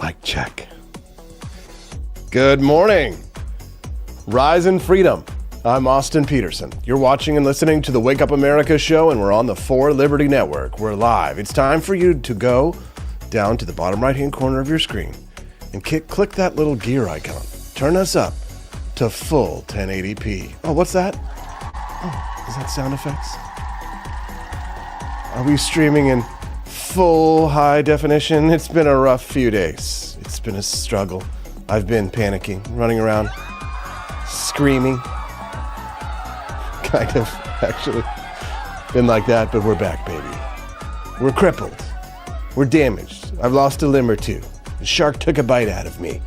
Mic check. Good morning. Rise in freedom. I'm Austin Peterson. You're watching and listening to the Wake Up America show, and we're on the 4 Liberty Network. We're live. It's time for you to go down to the bottom right-hand corner of your screen and click that little gear icon. Turn us up to full 1080p. Oh, what's that? Oh, is that sound effects? Are we streaming in full high definition? It's been a rough few days. It's been a struggle. I've been panicking, running around, screaming. Kind of, actually. Been like that, but we're back, baby. We're crippled. We're damaged. I've lost a limb or two. The shark took a bite out of me,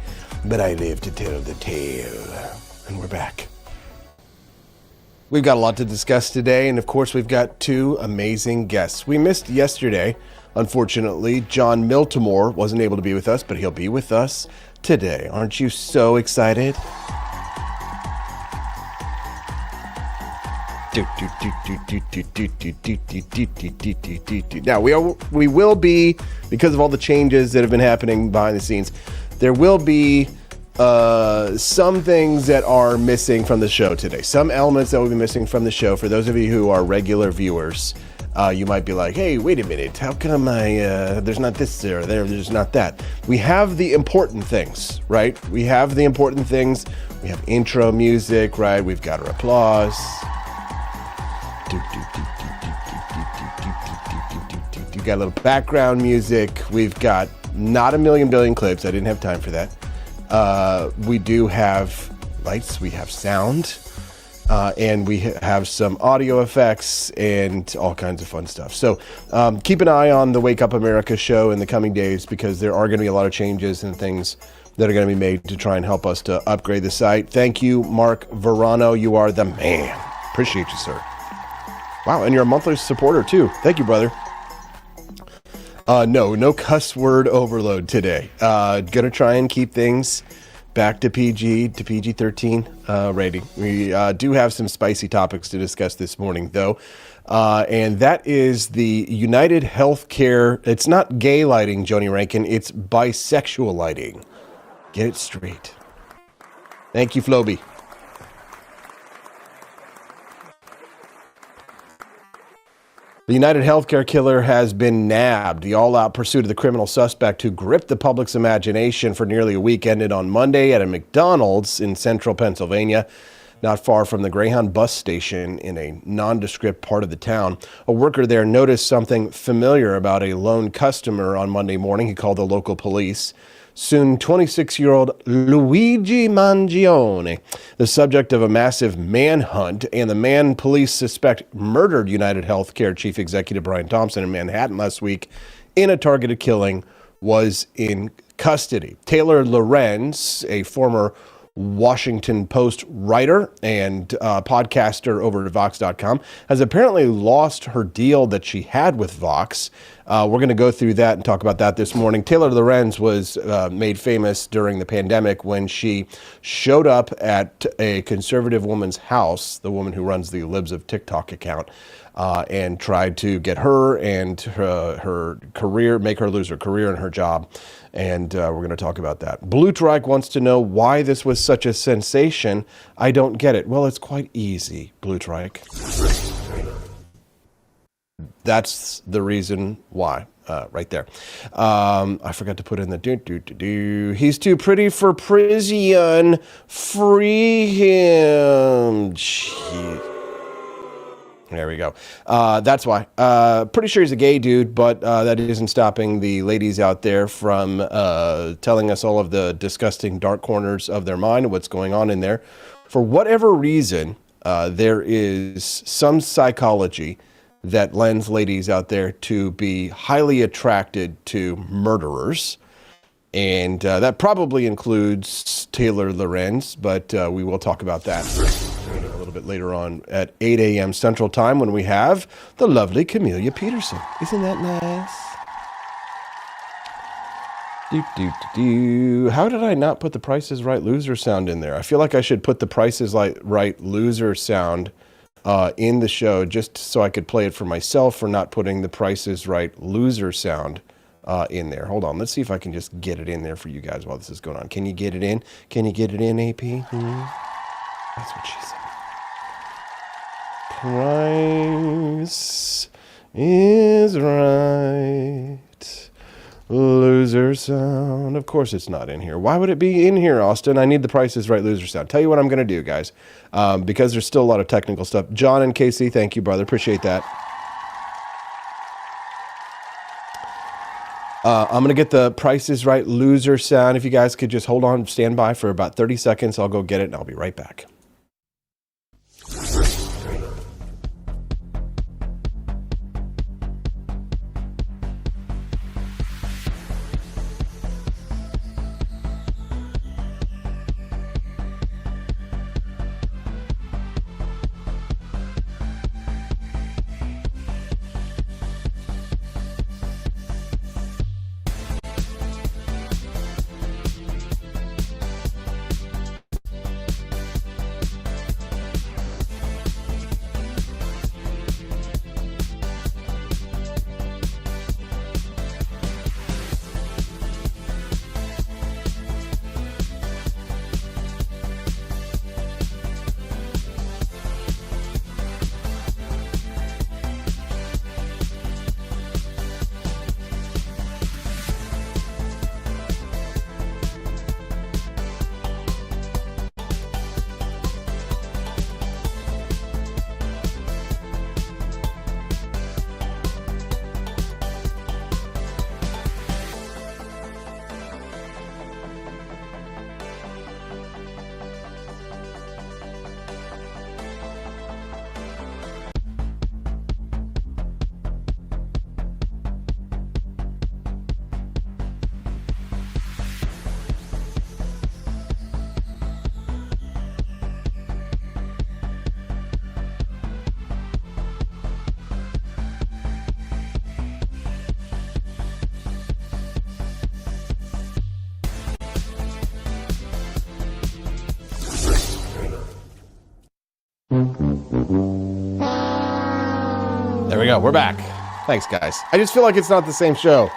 but I live to tell the tale. And we're back. We've got a lot to discuss today, and of course, we've got 2 amazing guests. We missed yesterday. Unfortunately, John Miltimore wasn't able to be with us, but he'll be with us today. Aren't you so excited? Now, we will be, because of all the changes that have been happening behind the scenes, there will be some things that are missing from the show today. Some elements that will be missing from the show. For those of you who are regular viewers, you might be like, hey, wait a minute, how come there's not this or there's not that? We have the important things, right? We have the important things. We have intro music, right? We've got our applause. You got a little background music. We've got not a million billion clips. I didn't have time for that. We do have lights. We have sound. And we have some audio effects and all kinds of fun stuff. So keep an eye on the Wake Up America show in the coming days, because there are going to be a lot of changes and things that are going to be made to try and help us to upgrade the site. Thank you, Mark Verano. You are the man. Appreciate you, sir. Wow, and you're a monthly supporter, too. Thank you, brother. No cuss word overload today. Gonna try and keep things back to PG-13 rating. We do have some spicy topics to discuss this morning, though. And that is the United Healthcare. It's not gay lighting, Joni Rankin. It's bisexual lighting. Get it straight. Thank you, Floby. The United Healthcare killer has been nabbed. The all-out pursuit of the criminal suspect who gripped the public's imagination for nearly a week ended on Monday at a McDonald's in central Pennsylvania, not far from the Greyhound bus station in a nondescript part of the town. A worker there noticed something familiar about a lone customer on Monday morning. He called the local police. Soon 26-year-old Luigi Mangione, the subject of a massive manhunt, and the man police suspect murdered United Healthcare Chief Executive Brian Thompson in Manhattan last week in a targeted killing, was in custody. Taylor Lorenz, a former Washington Post writer and podcaster over at Vox.com, has apparently lost her deal that she had with Vox. We're going to go through that and talk about that this morning. Taylor Lorenz was made famous during the pandemic when she showed up at a conservative woman's house, the woman who runs the Libs of TikTok account, and tried to get her and her career, make her lose her career and her job. And we're going to talk about that. Bluestrike wants to know why this was such a sensation. I don't get it. Well, it's quite easy, Bluestrike. That's the reason why, right there. I forgot to put in the do. He's too pretty for prison. Free him. Jeez. There we go. That's why. Pretty sure he's a gay dude, but that isn't stopping the ladies out there from telling us all of the disgusting dark corners of their mind and what's going on in there. For whatever reason, there is some psychology that lends ladies out there to be highly attracted to murderers. And that probably includes Taylor Lorenz, but we will talk about that a little bit later on at 8 a.m. Central Time when we have the lovely Camellia Peterson. Isn't that nice? How did I not put the Price is Right loser sound in there? I feel like I should put the Price is Right loser sound in the show just so I could play it for myself for not putting the Price is Right loser sound in there. Hold on. Let's see if I can just get it in there for you guys while this is going on. Can you get it in? Can you get it in, AP? That's what she said. Price is right. Loser sound. Of course it's not in here. Why would it be in here, Austin? I need the Price is Right loser sound. Tell you what I'm going to do, guys, because there's still a lot of technical stuff. John and Casey, thank you, brother. Appreciate that. I'm going to get the Price is Right loser sound. If you guys could just hold on, stand by for about 30 seconds. I'll go get it, and I'll be right back. There we go. We're back. Thanks, guys. I just feel like it's not the same show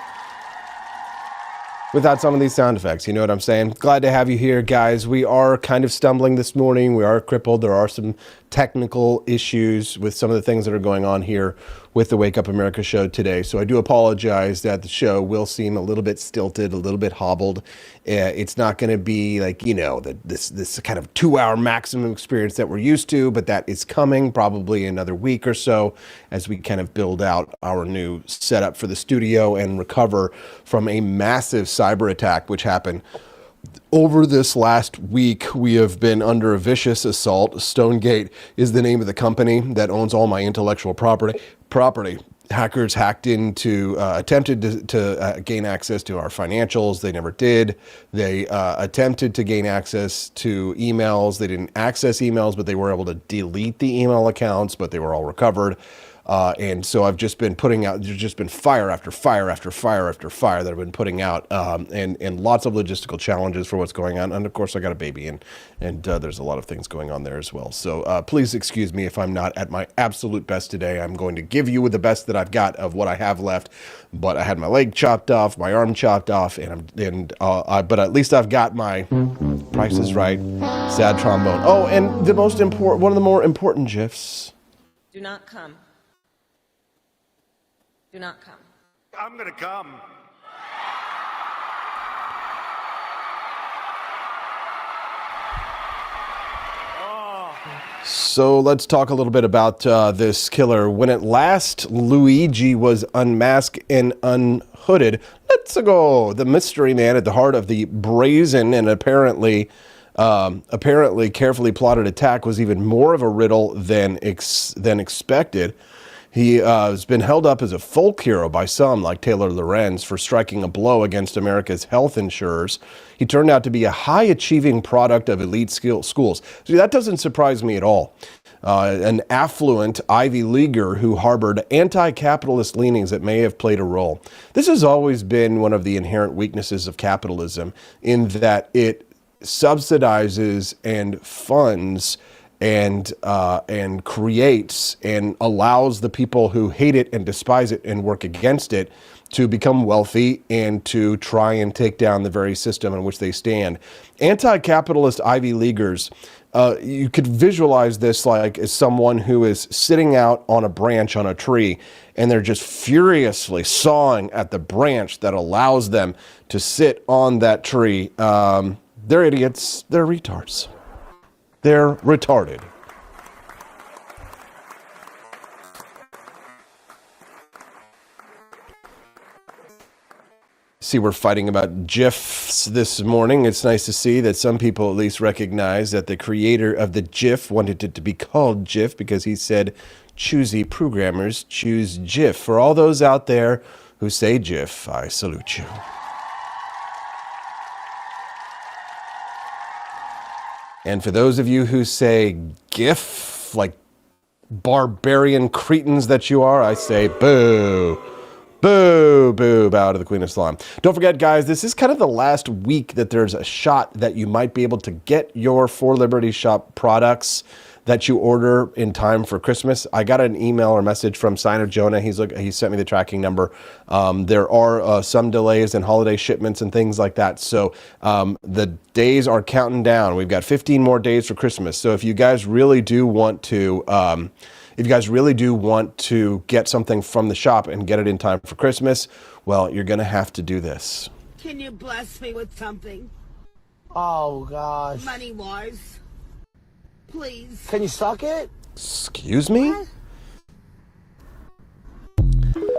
without some of these sound effects. You know what I'm saying? Glad to have you here, guys. We are kind of stumbling this morning. We are crippled. There are some technical issues with some of the things that are going on here with the Wake Up America show today. So I do apologize that the show will seem a little bit stilted, a little bit hobbled. It's not going to be like, you know, this kind of 2-hour maximum experience that we're used to, but that is coming probably another week or so as we kind of build out our new setup for the studio and recover from a massive cyber attack which happened over this last week. We have been under a vicious assault. Stonegate is the name of the company that owns all my intellectual property. Hackers hacked into, attempted to gain access to our financials. They never did. They attempted to gain access to emails. They didn't access emails, but they were able to delete the email accounts, but they were all recovered. And so I've just been putting out, there's just been fire after fire after fire after fire that I've been putting out, and lots of logistical challenges for what's going on. And of course I got a baby and there's a lot of things going on there as well. So please excuse me if I'm not at my absolute best today. I'm going to give you the best that I've got of what I have left, but I had my leg chopped off, my arm chopped off, but at least I've got my Price is Right sad trombone. Oh, and the most important, one of the more important GIFs. Do not come. Do not come. I'm gonna come. So let's talk a little bit about this killer. When at last Luigi was unmasked and unhooded, let's go. The mystery man at the heart of the brazen and apparently carefully plotted attack was even more of a riddle than expected. He has been held up as a folk hero by some, like Taylor Lorenz, for striking a blow against America's health insurers. He turned out to be a high-achieving product of elite schools. See, that doesn't surprise me at all. An affluent Ivy Leaguer who harbored anti-capitalist leanings that may have played a role. This has always been one of the inherent weaknesses of capitalism, in that it subsidizes and funds and creates and allows the people who hate it and despise it and work against it to become wealthy and to try and take down the very system in which they stand. Anti-capitalist Ivy Leaguers, you could visualize this like as someone who is sitting out on a branch on a tree, and they're just furiously sawing at the branch that allows them to sit on that tree. They're idiots. They're retards. They're retarded. See, we're fighting about GIFs this morning. It's nice to see that some people at least recognize that the creator of the GIF wanted it to be called GIF because he said, choosy programmers choose GIF. For all those out there who say GIF, I salute you. And for those of you who say GIF, like barbarian cretins that you are, I say boo. Boo, boo, bow to the Queen of Slime. Don't forget, guys, this is kind of the last week that there's a shot that you might be able to get your For Liberty Shop products that you order in time for Christmas. I got an email or message from Sign of Jonah. He sent me the tracking number. There are some delays in holiday shipments and things like that. So the days are counting down. We've got 15 more days for Christmas. So if you guys really do want to... If you guys really do want to get something from the shop and get it in time for Christmas, well, you're going to have to do this. Can you bless me with something? Oh, gosh. Money-wise. Please. Can you suck it? Excuse me?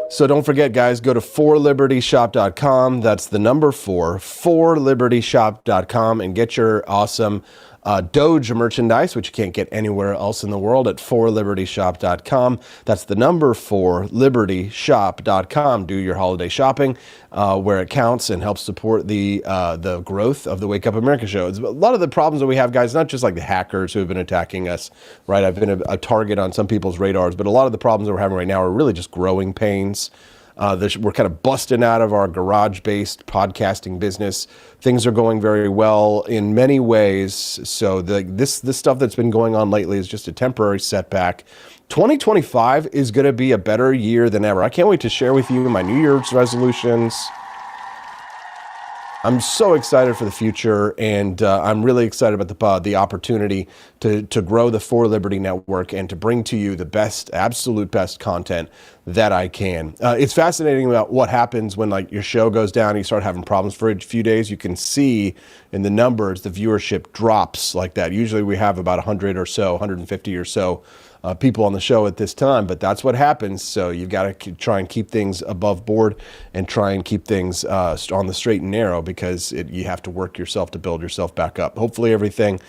So don't forget, guys, go to forlibertyshop.com. That's the number 4, forlibertyshop.com, and get your awesome Doge merchandise, which you can't get anywhere else in the world, at forlibertyshop.com. That's the number 4, libertyshop.com. Do your holiday shopping where it counts and helps support the growth of the Wake Up America show. It's a lot of the problems that we have, guys, not just like the hackers who have been attacking us, right? I've been a target on some people's radars, but a lot of the problems that we're having right now are really just growing pains. We're kind of busting out of our garage-based podcasting business. Things are going very well in many ways. So this stuff that's been going on lately is just a temporary setback. 2025 is going to be a better year than ever. I can't wait to share with you my New Year's resolutions. I'm so excited for the future, and I'm really excited about the opportunity to grow the For Liberty Network and to bring to you the best, absolute best content that I can. It's fascinating about what happens when like your show goes down and you start having problems for a few days. You can see in the numbers the viewership drops like that. Usually we have about 100 or so, 150 or so people on the show at this time, but that's what happens. So you've got to try and keep things above board and try and keep things on the straight and narrow, because you have to work yourself to build yourself back up. Hopefully everything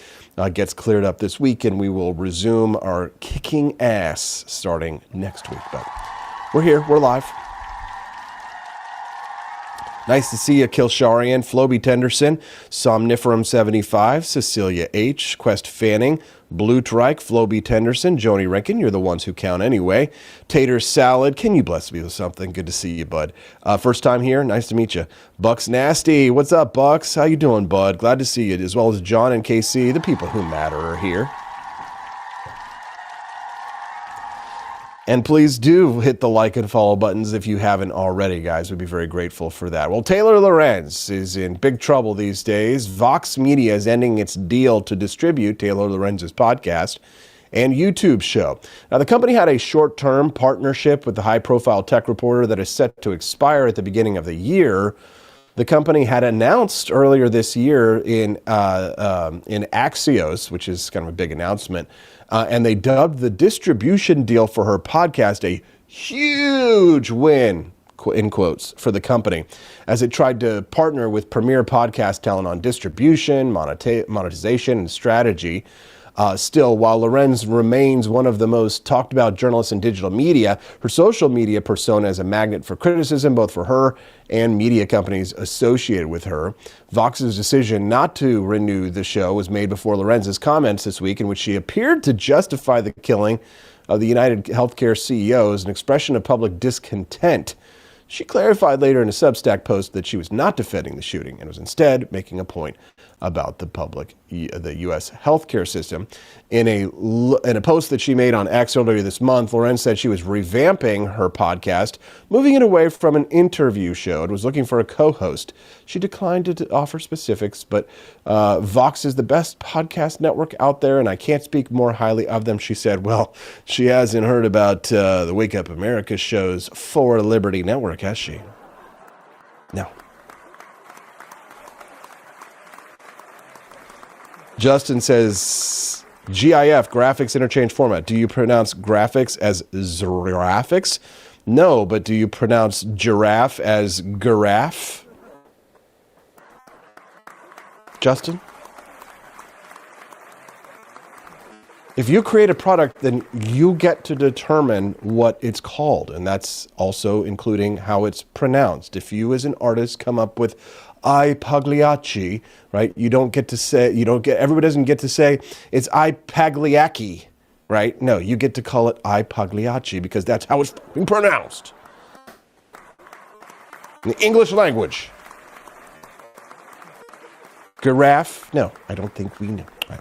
gets cleared up this week, and we will resume our kicking ass starting next week. But we're here, we're live. Nice to see you, Kilsharian, Floby Tenderson, Somniferum 75, Cecilia H., Quest Fanning, Blue Trike, Floby Tenderson, Joni Rankin, you're the ones who count anyway. Tater Salad, can you bless me with something? Good to see you, bud. First time here, nice to meet you. Bucks Nasty, what's up, Bucks? How you doing, bud? Glad to see you, as well as John and KC, the people who matter are here. And please do hit the like and follow buttons if you haven't already, guys. We'd be very grateful for that. Well, Taylor Lorenz is in big trouble these days. Vox Media is ending its deal to distribute Taylor Lorenz's podcast and YouTube show. Now, the company had a short-term partnership with the high-profile tech reporter that is set to expire at the beginning of the year. The company had announced earlier this year in Axios, which is kind of a big announcement, and they dubbed the distribution deal for her podcast a huge win, in quotes, for the company, as it tried to partner with premier podcast talent on distribution, monetization, and strategy. Still, while Lorenz remains one of the most talked about journalists in digital media, her social media persona is a magnet for criticism, both for her and media companies associated with her. Vox's decision not to renew the show was made before Lorenz's comments this week, in which she appeared to justify the killing of the United Healthcare CEO as an expression of public discontent. She clarified later in a Substack post that she was not defending the shooting and was instead making a point about the U.S. healthcare system. In a post that she made on X earlier this month, Lorenz said she was revamping her podcast, moving it away from an interview show and was looking for a co-host. She declined to offer specifics, but Vox is the best podcast network out there, and I can't speak more highly of them, she said. Well, she hasn't heard about the Wake Up America show's For Liberty Network, has she? No. Justin says, GIF, graphics interchange format. Do you pronounce graphics as graphics? No, but do you pronounce giraffe as giraffe? Justin? If you create a product, then you get to determine what it's called, and that's also including how it's pronounced. If you as an artist come up with I Pagliacci, right? Everybody doesn't get to say it's I Pagliacci, right? No, you get to call it I Pagliacci because that's how it's pronounced. In the English language. Giraffe? No, I don't think we know. Right.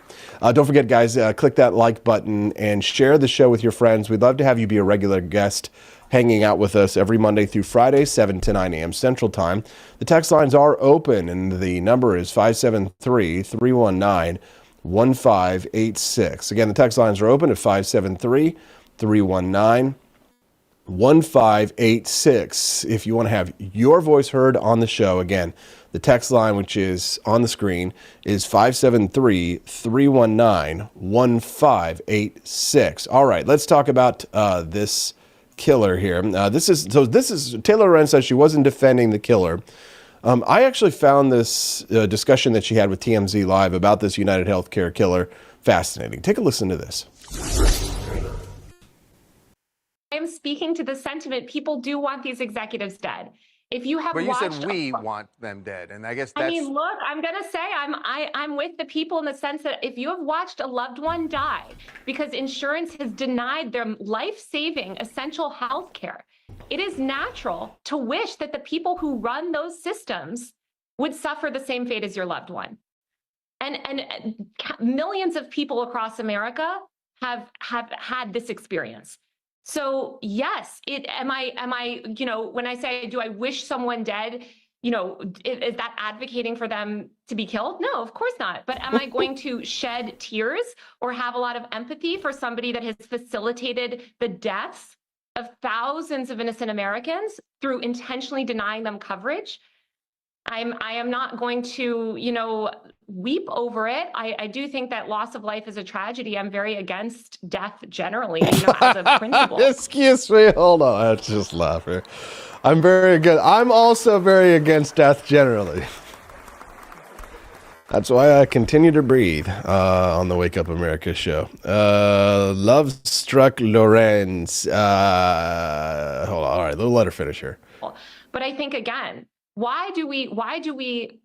Don't forget, guys, click that like button and share the show with your friends. We'd love to have you be a regular guest hanging out with us every Monday through Friday, 7 to 9 a.m. Central Time. The text lines are open, and the number is 573-319-1586. Again, the text lines are open at 573-319-1586. If you want to have your voice heard on the show, again, the text line, which is on the screen, is 573-319-1586. All right, let's talk about this killer here. This is Taylor Lorenz says she wasn't defending the killer. I actually found this discussion that she had with TMZ Live about this United Healthcare killer fascinating. Take a listen to this. I am speaking to the sentiment. People do want these executives dead. If you have But you watched, said we want them dead, and I guess that's... I mean, look, I'm gonna say I'm with the people in the sense that if you have watched a loved one die because insurance has denied them life-saving essential health care, it is natural to wish that the people who run those systems would suffer the same fate as your loved one. And millions of people across America have had this experience. So yes, am I, when I say, do I wish someone dead, is that advocating for them to be killed? No, of course not. But am I going to shed tears or have a lot of empathy for somebody that has facilitated the deaths of thousands of innocent Americans through intentionally denying them coverage? I am not going to, weep over it. I do think that loss of life is a tragedy. I'm very against death generally, as a principle. Excuse me, hold on. I just laugh here. I'm also very against death generally. That's why I continue to breathe on the Wake Up America show. Lovestruck Lorenz. Hold on. All right, let her finish here. But I think, again, why do we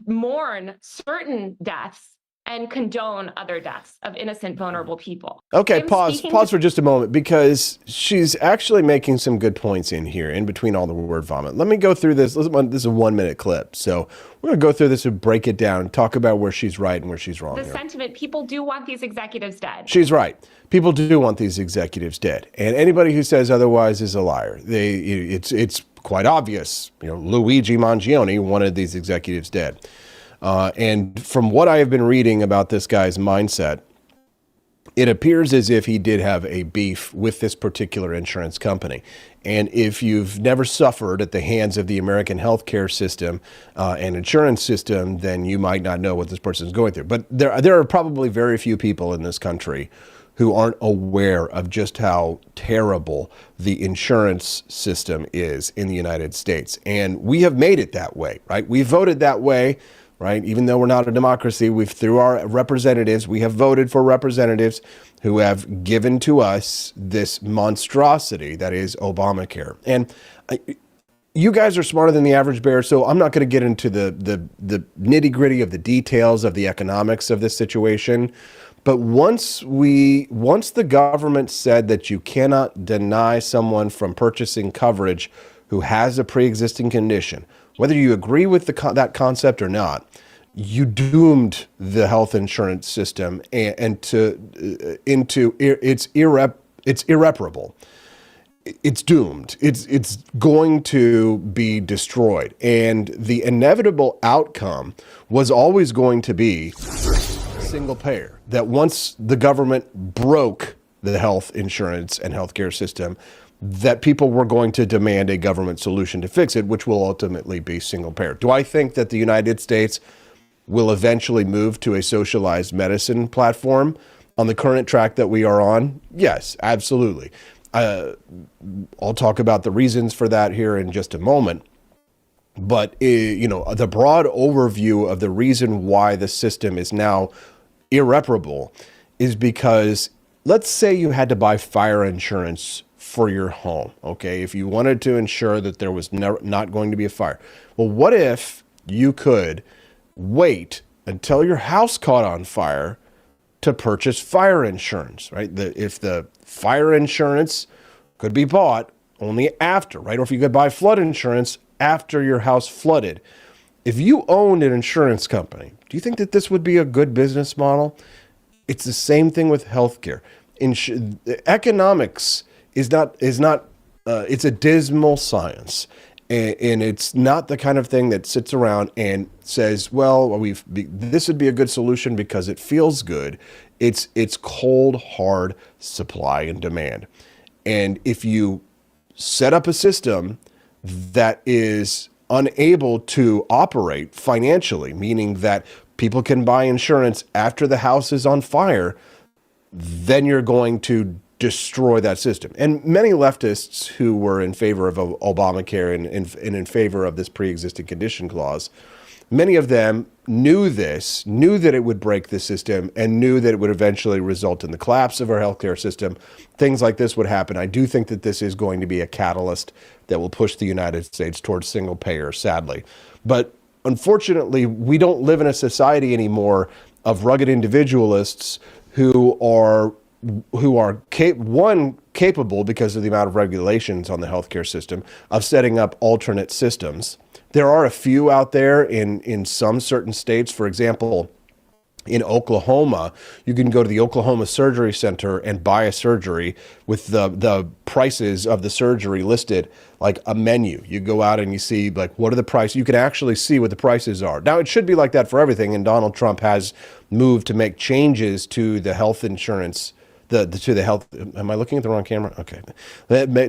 mourn certain deaths and condone other deaths of innocent, vulnerable people? Okay, pause for just a moment, because she's actually making some good points in here, in between all the word vomit. Let me go through this. This is a 1-minute clip. So we're going to go through this and break it down, talk about where she's right and where she's wrong. The sentiment, people do want these executives dead. She's right. People do want these executives dead. And anybody who says otherwise is a liar. It's quite obvious. Luigi Mangione wanted these executives dead. And from what I have been reading about this guy's mindset, it appears as if he did have a beef with this particular insurance company. And if you've never suffered at the hands of the American healthcare system and insurance system, then you might not know what this person is going through. But there are probably very few people in this country who aren't aware of just how terrible the insurance system is in the United States. And we have made it that way, right? We voted that way, right? Even though we're not a democracy, through our representatives, we have voted for representatives who have given to us this monstrosity that is Obamacare. And you guys are smarter than the average bear, so I'm not going to get into the nitty-gritty of the details of the economics of this situation. But once the government said that you cannot deny someone from purchasing coverage who has a pre-existing condition, whether you agree with that concept or not, you doomed the health insurance system it's irreparable. It's doomed. It's going to be destroyed. And the inevitable outcome was always going to be single payer. That once the government broke the health insurance and healthcare system, that people were going to demand a government solution to fix it, which will ultimately be single payer. Do I think that the United States will eventually move to a socialized medicine platform on the current track that we are on? Yes, absolutely. I'll talk about the reasons for that here in just a moment. But, the broad overview of the reason why the system is now irreparable is because, let's say you had to buy fire insurance for your home, okay? If you wanted to ensure that there was not going to be a fire. Well, what if you could wait until your house caught on fire to purchase fire insurance, right? If the fire insurance could be bought only after, right? Or if you could buy flood insurance after your house flooded. If you owned an insurance company, do you think that this would be a good business model? It's the same thing with healthcare. Economics is not. It's a dismal science. And it's not the kind of thing that sits around and says, well, this would be a good solution because it feels good. It's cold, hard supply and demand. And if you set up a system that is unable to operate financially, meaning that people can buy insurance after the house is on fire, then you're going to destroy that system. And many leftists who were in favor of Obamacare and in favor of this pre-existing condition clause, many of them knew that it would break the system and knew that it would eventually result in the collapse of our healthcare system. Things like this would happen. I do think that this is going to be a catalyst that will push the United States towards single payer, sadly. But unfortunately, we don't live in a society anymore of rugged individualists who are capable, because of the amount of regulations on the healthcare system, of setting up alternate systems. There are a few out there in some certain states. For example, in Oklahoma, you can go to the Oklahoma Surgery Center and buy a surgery with the prices of the surgery listed like a menu. You go out and you see like what are the prices. You can actually see what the prices are. Now, it should be like that for everything, and Donald Trump has moved to make changes to the health insurance. To the health, am I looking at the wrong camera? Okay.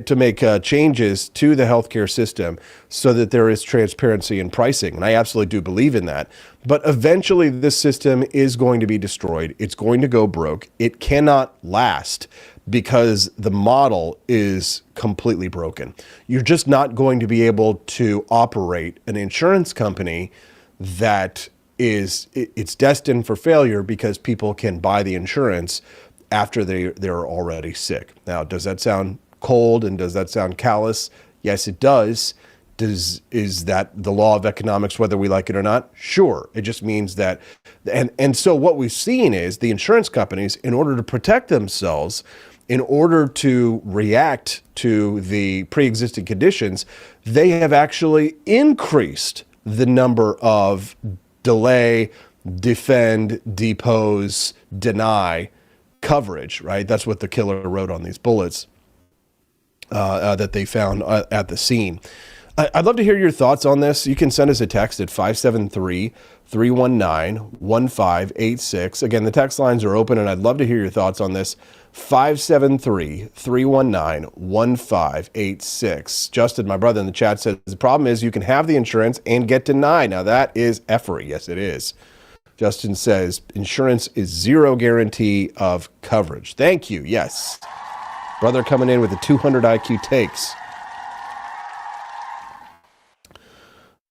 To make changes to the healthcare system so that there is transparency in pricing. And I absolutely do believe in that. But eventually this system is going to be destroyed. It's going to go broke. It cannot last because the model is completely broken. You're just not going to be able to operate an insurance company that it's destined for failure because people can buy the insurance after they're already sick. Now, does that sound cold and does that sound callous? Yes, it does. Is that the law of economics, whether we like it or not? Sure. It just means that, and so what we've seen is the insurance companies, in order to protect themselves, in order to react to the pre-existing conditions, they have actually increased the number of delay, defend, depose, deny coverage, right? That's what the killer wrote on these bullets that they found at the scene. I'd love to hear your thoughts on this. You can send us a text at 573-319-1586. Again, the text lines are open, and I'd love to hear your thoughts on this. 573-319-1586. Justin, my brother in the chat, says the problem is you can have the insurance and get denied. Now, that is effery. Yes, it is. Justin says, insurance is zero guarantee of coverage. Thank you. Yes. Brother coming in with the 200 IQ takes.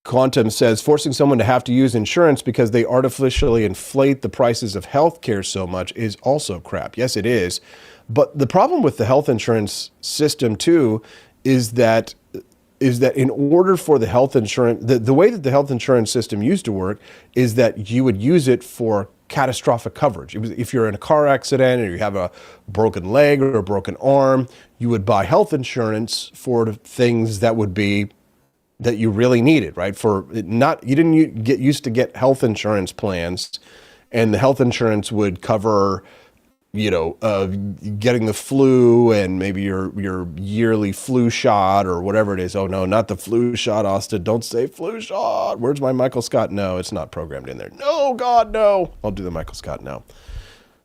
Quantum says, forcing someone to have to use insurance because they artificially inflate the prices of healthcare so much is also crap. Yes, it is. But the problem with the health insurance system, too, is that in order for the health insurance, the way that the health insurance system used to work is that you would use it for catastrophic coverage. If you're in a car accident or you have a broken leg or a broken arm, you would buy health insurance for things that would be that you really needed, right? You didn't get used to get health insurance plans, and the health insurance would cover, getting the flu and maybe your yearly flu shot or whatever it is. Oh no, not the flu shot, Austin. Don't say flu shot. Where's my Michael Scott? No, it's not programmed in there. No, God, no. I'll do the Michael Scott now.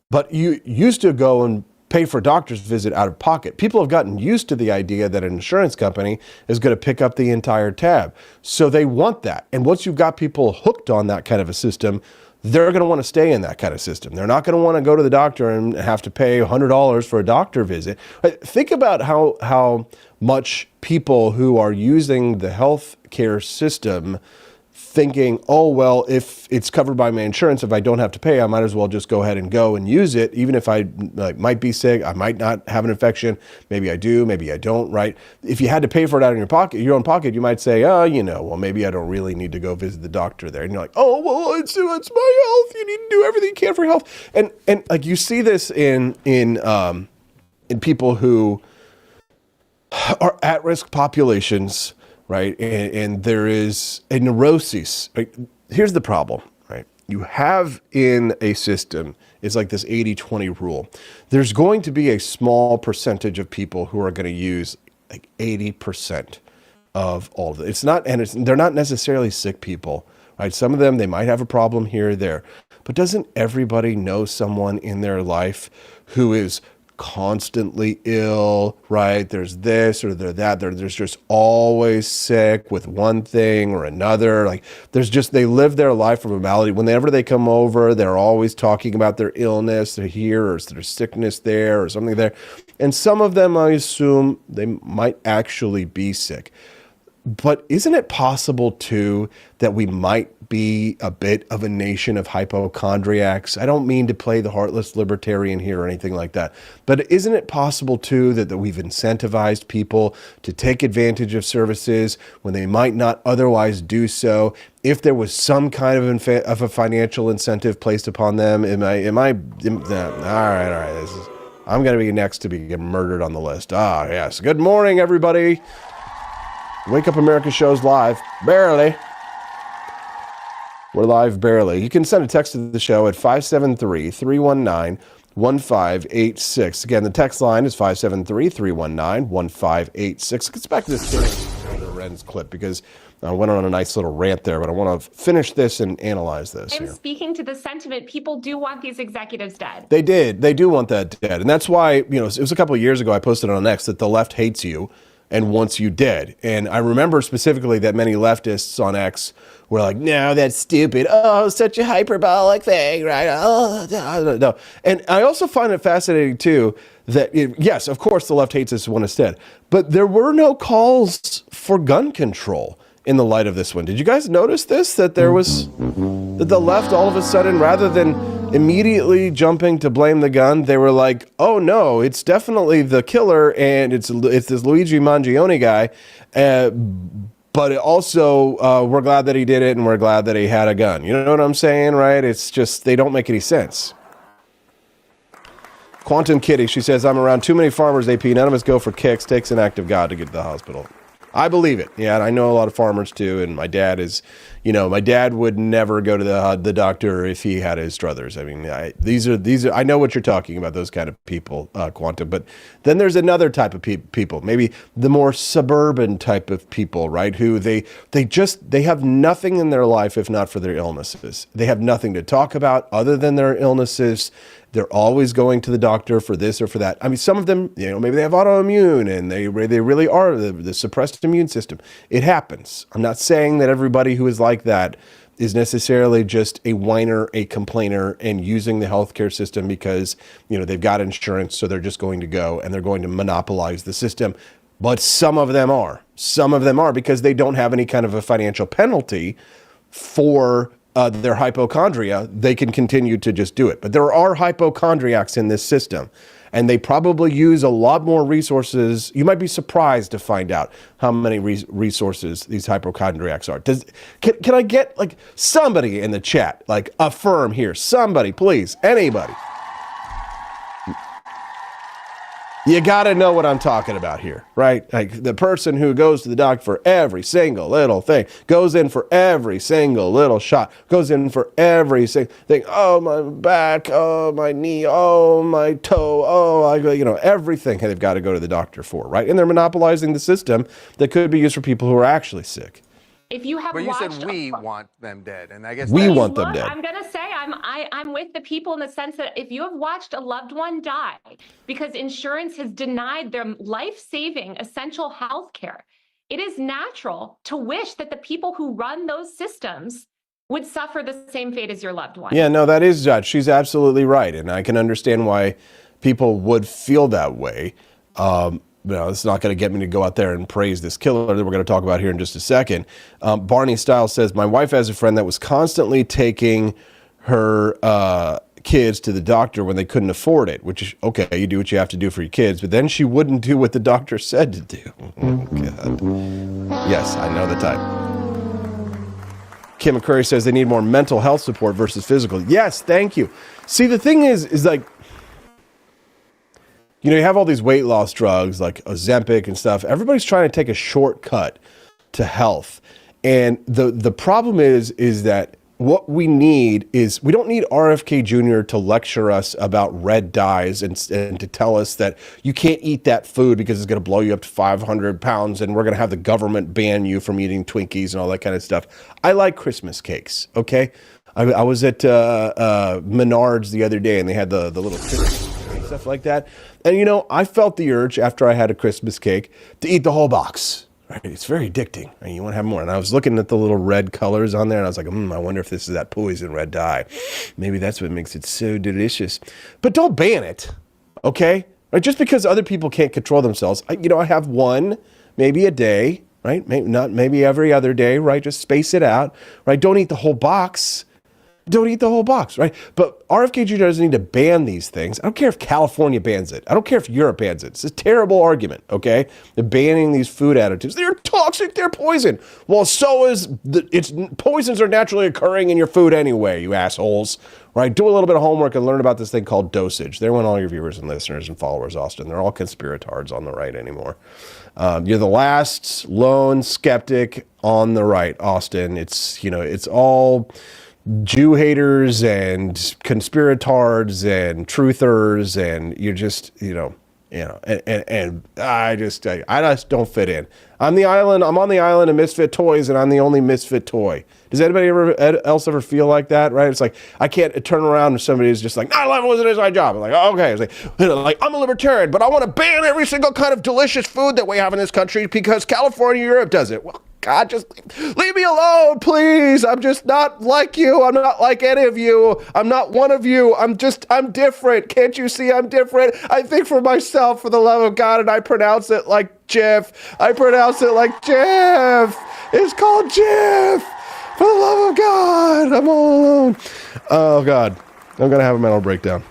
But you used to go and pay for a doctor's visit out of pocket. People have gotten used to the idea that an insurance company is going to pick up the entire tab. So they want that. And once you've got people hooked on that kind of a system, they're going to want to stay in that kind of system. They're not going to want to go to the doctor and have to pay $100 for a doctor visit. Think about how much people who are using the healthcare system thinking, oh, well, if it's covered by my insurance, if I don't have to pay, I might as well just go ahead and go and use it. Even if I might be sick, I might not have an infection. Maybe I do, maybe I don't, right? If you had to pay for it out of your own pocket, you might say, oh, well, maybe I don't really need to go visit the doctor there. And you're like, oh, well, it's my health. You need to do everything you can for health. And like you see this in people who are at-risk populations, right? And there is a neurosis. Right? Here's the problem, right? You have in a system, it's like this 80-20 rule. There's going to be a small percentage of people who are going to use like 80% of all of it. They're not necessarily sick people, right? Some of them, they might have a problem here or there. But doesn't everybody know someone in their life who is constantly ill, right? There's this or there's that. There's just always sick with one thing or another. Like they live their life from a malady. Whenever they come over, they're always talking about their illness here or their sickness there or something there. And some of them, I assume, they might actually be sick. But isn't it possible, too, that we might be a bit of a nation of hypochondriacs? I don't mean to play the heartless libertarian here or anything like that. But isn't it possible, too, that we've incentivized people to take advantage of services when they might not otherwise do so? If there was some kind of a financial incentive placed upon them, all right. I'm going to be next to be murdered on the list. Ah, yes. Good morning, everybody. Wake Up America show's live. Barely. We're live barely. You can send a text to the show at 573-319-1586. Again, the text line is 573-319-1586. Let's back to this Lorenz clip because I went on a nice little rant there, but I want to finish this and analyze this. I'm speaking to the sentiment. People do want these executives dead. They did. They do want that dead. And that's why, it was a couple of years ago I posted on X that the left hates you and wants you dead. And I remember specifically that many leftists on X were like, no, that's stupid. Oh, such a hyperbolic thing, right? Oh, no. And I also find it fascinating, too, that, yes, of course, the left hates us when it's dead. But there were no calls for gun control in the light of this one. Did you guys notice this? That the left, all of a sudden, rather than immediately jumping to blame the gun, they were like, oh no, it's definitely the killer and it's this Luigi Mangione guy. But also, we're glad that he did it and we're glad that he had a gun. You know what I'm saying, right? It's just, they don't make any sense. Quantum Kitty, she says, I'm around too many farmers, AP. None of us go for kicks. Takes an act of God to get to the hospital. I believe it. Yeah, and I know a lot of farmers too. And my dad is, my dad would never go to the doctor if he had his druthers. I mean, these are. I know what you're talking about. Those kind of people, Quantum. But then there's another type of people, maybe the more suburban type of people, right? Who they have nothing in their life if not for their illnesses. They have nothing to talk about other than their illnesses. They're always going to the doctor for this or for that. I mean, some of them, maybe they have autoimmune and they really are the suppressed immune system. It happens. I'm not saying that everybody who is like that is necessarily just a whiner, a complainer, and using the healthcare system because, they've got insurance, so they're just going to go and they're going to monopolize the system. But some of them are. Some of them are because they don't have any kind of a financial penalty for their hypochondria. They can continue to just do it. But there are hypochondriacs in this system, and they probably use a lot more resources. You might be surprised to find out how many resources these hypochondriacs are. Can I get somebody in the chat, affirm here? Somebody, please. Anybody. You got to know what I'm talking about here, right? Like the person who goes to the doctor for every single little thing, goes in for every single little shot, goes in for every single thing. Oh, my back, oh, my knee, oh, my toe, oh, everything they've got to go to the doctor for, right? And they're monopolizing the system that could be used for people who are actually sick. If you have But you watched said we want them dead, and I guess We that's- want them dead. I'm gonna say I'm with the people in the sense that if you have watched a loved one die because insurance has denied them life-saving essential health care, it is natural to wish that the people who run those systems would suffer the same fate as your loved one. Yeah, no, that is Judge. She's absolutely right, and I can understand why people would feel that way. It's not going to get me to go out there and praise this killer that we're going to talk about here in just a second. Barney Stiles says, my wife has a friend that was constantly taking her kids to the doctor when they couldn't afford it, which is, okay, you do what you have to do for your kids, but then she wouldn't do what the doctor said to do. Oh, God. Yes, I know the type. Kim McCurry says they need more mental health support versus physical. Yes, thank you. See, the thing is like, you have all these weight loss drugs like Ozempic and stuff. Everybody's trying to take a shortcut to health. And the problem is that what we need is, we don't need RFK Jr. to lecture us about red dyes and to tell us that you can't eat that food because it's going to blow you up to 500 pounds and we're going to have the government ban you from eating Twinkies and all that kind of stuff. I like Christmas cakes, okay? I was at Menards the other day and they had the little stuff like that. And I felt the urge after I had a Christmas cake to eat the whole box. Right? It's very addicting. You want to have more. And I was looking at the little red colors on there and I was like, I wonder if this is that poison red dye. Maybe that's what makes it so delicious. But don't ban it, okay? Right? Just because other people can't control themselves. I have one, maybe a day, right? Maybe every other day, right? Just space it out, right? Don't eat the whole box. Don't eat the whole box, right? But RFK Jr. doesn't need to ban these things. I don't care if California bans it. I don't care if Europe bans it. It's a terrible argument, okay? They're banning these food additives. They're toxic. They're poison. Well, so is poisons are naturally occurring in your food anyway, you assholes, right? Do a little bit of homework and learn about this thing called dosage. There went all your viewers and listeners and followers, Austin. They're all conspiratards on the right anymore. You're the last lone skeptic on the right, Austin. It's all Jew haters and conspiratards and truthers, and you're just, and I just don't fit in. I'm on the island of misfit toys, and I'm the only misfit toy. Does anybody else ever feel like that, right? It's like, I can't turn around and somebody is just like, 9/11 was an inside job. I'm like, oh, okay. It's like, I'm a libertarian, but I want to ban every single kind of delicious food that we have in this country because California, Europe does it. Well, God, just leave me alone, please. I'm just not like you. I'm not like any of you. I'm not one of you. I'm different. Can't you see I'm different? I think for myself, for the love of God, and I pronounce it like Jeff. I pronounce it like Jeff. It's called Jeff. For the love of God, I'm all alone. Oh, God. I'm going to have a mental breakdown.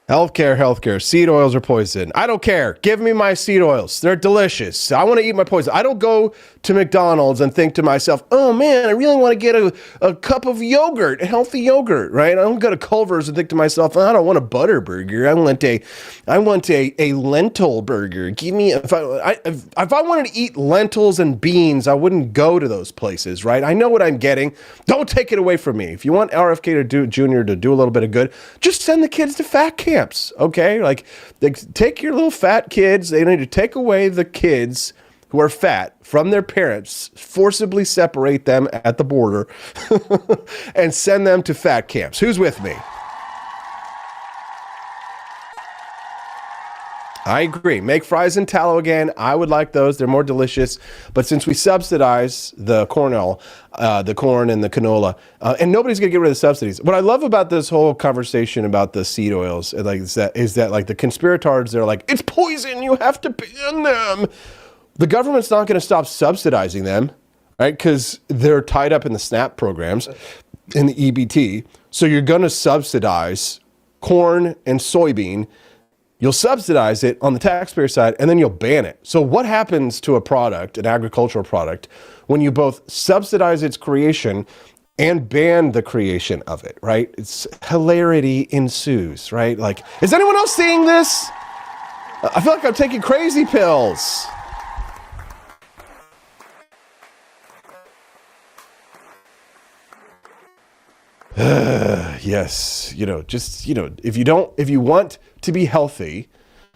Healthcare. Seed oils are poison. I don't care. Give me my seed oils. They're delicious. I want to eat my poison. I don't go to McDonald's and think to myself, oh man, I really want to get a cup of yogurt, healthy yogurt, right? I don't go to Culver's and think to myself, I don't want a butter burger. I want a lentil burger. Give me, if I wanted to eat lentils and beans, I wouldn't go to those places, right? I know what I'm getting. Don't take it away from me. If you want RFK Jr. to do a little bit of good, just send the kids to fat camp. Okay, like take your little fat kids. They need to take away the kids who are fat from their parents, forcibly separate them at the border, and send them to fat camps. Who's with me? I agree. Make fries and tallow again. I would like those. They're more delicious. But since we subsidize the corn and the canola, and nobody's going to get rid of the subsidies. What I love about this whole conversation about the seed oils is that like the conspiratards, they're like, it's poison. You have to ban them. The government's not going to stop subsidizing them, right? Because they're tied up in the SNAP programs in the EBT. So you're going to subsidize corn and soybean. You'll subsidize it on the taxpayer side, and then you'll ban it. So what happens to a product, an agricultural product, when you both subsidize its creation and banned the creation of it, right? It's hilarity ensues, right? Like, is anyone else seeing this? I feel like I'm taking crazy pills. Yes, if you want to be healthy,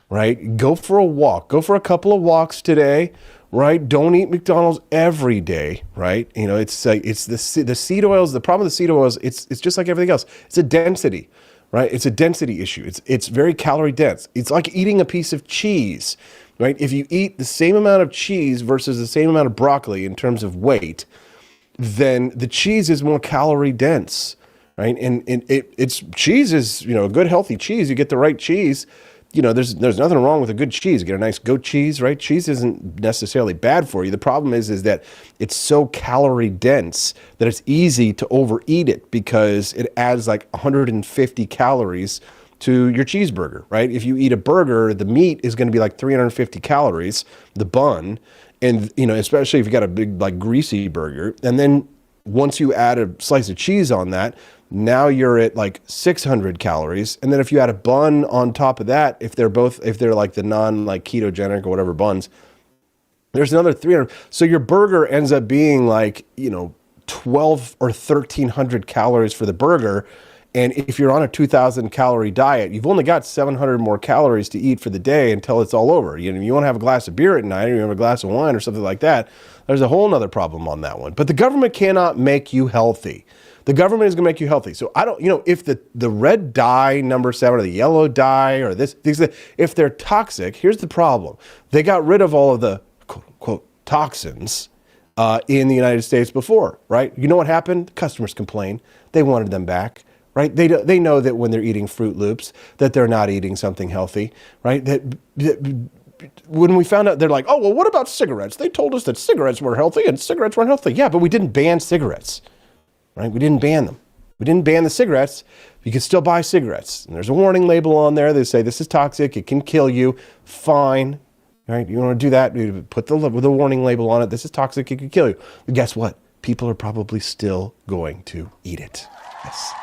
right, go for a walk. Go for a couple of walks today, right? Don't eat McDonald's every day, right? It's the seed oils. The problem with the seed oils, it's just like everything else. It's a density, right? It's a density issue. It's very calorie dense. It's like eating a piece of cheese, right? If you eat the same amount of cheese versus the same amount of broccoli in terms of weight, then the cheese is more calorie dense, right? And it's cheese is, a good healthy cheese. You get the right cheese. There's nothing wrong with a good cheese. You get a nice goat cheese, right? Cheese isn't necessarily bad for you. The problem is that it's so calorie dense that it's easy to overeat it because it adds like 150 calories to your cheeseburger, right? If you eat a burger, the meat is going to be like 350 calories, the bun, and especially if you got a big like greasy burger, and then once you add a slice of cheese on that, now you're at like 600 calories. And then if you add a bun on top of that, if they're like the non like ketogenic or whatever buns, there's another 300. So your burger ends up being like, 12 or 1300 calories for the burger. And if you're on a 2,000 calorie diet, you've only got 700 more calories to eat for the day until it's all over. You want to have a glass of beer at night, or you have a glass of wine or something like that. There's a whole nother problem on that one. But the government cannot make you healthy. The government is going to make you healthy. So I don't, if the red dye number 7 or the yellow dye or if they're toxic, here's the problem. They got rid of all of the quote unquote toxins in the United States before, right? You know what happened? Customers complained. They wanted them back. Right? They know that when they're eating Fruit Loops that they're not eating something healthy, right? That when we found out, they're like, oh, well, what about cigarettes? They told us that cigarettes were healthy and cigarettes weren't healthy. Yeah, but we didn't ban cigarettes, right? We didn't ban them. We didn't ban the cigarettes. You can still buy cigarettes. And there's a warning label on there. They say this is toxic. It can kill you. Fine. Right? You want to do that? You put the warning label on it. This is toxic. It can kill you. But guess what? People are probably still going to eat it. Yes.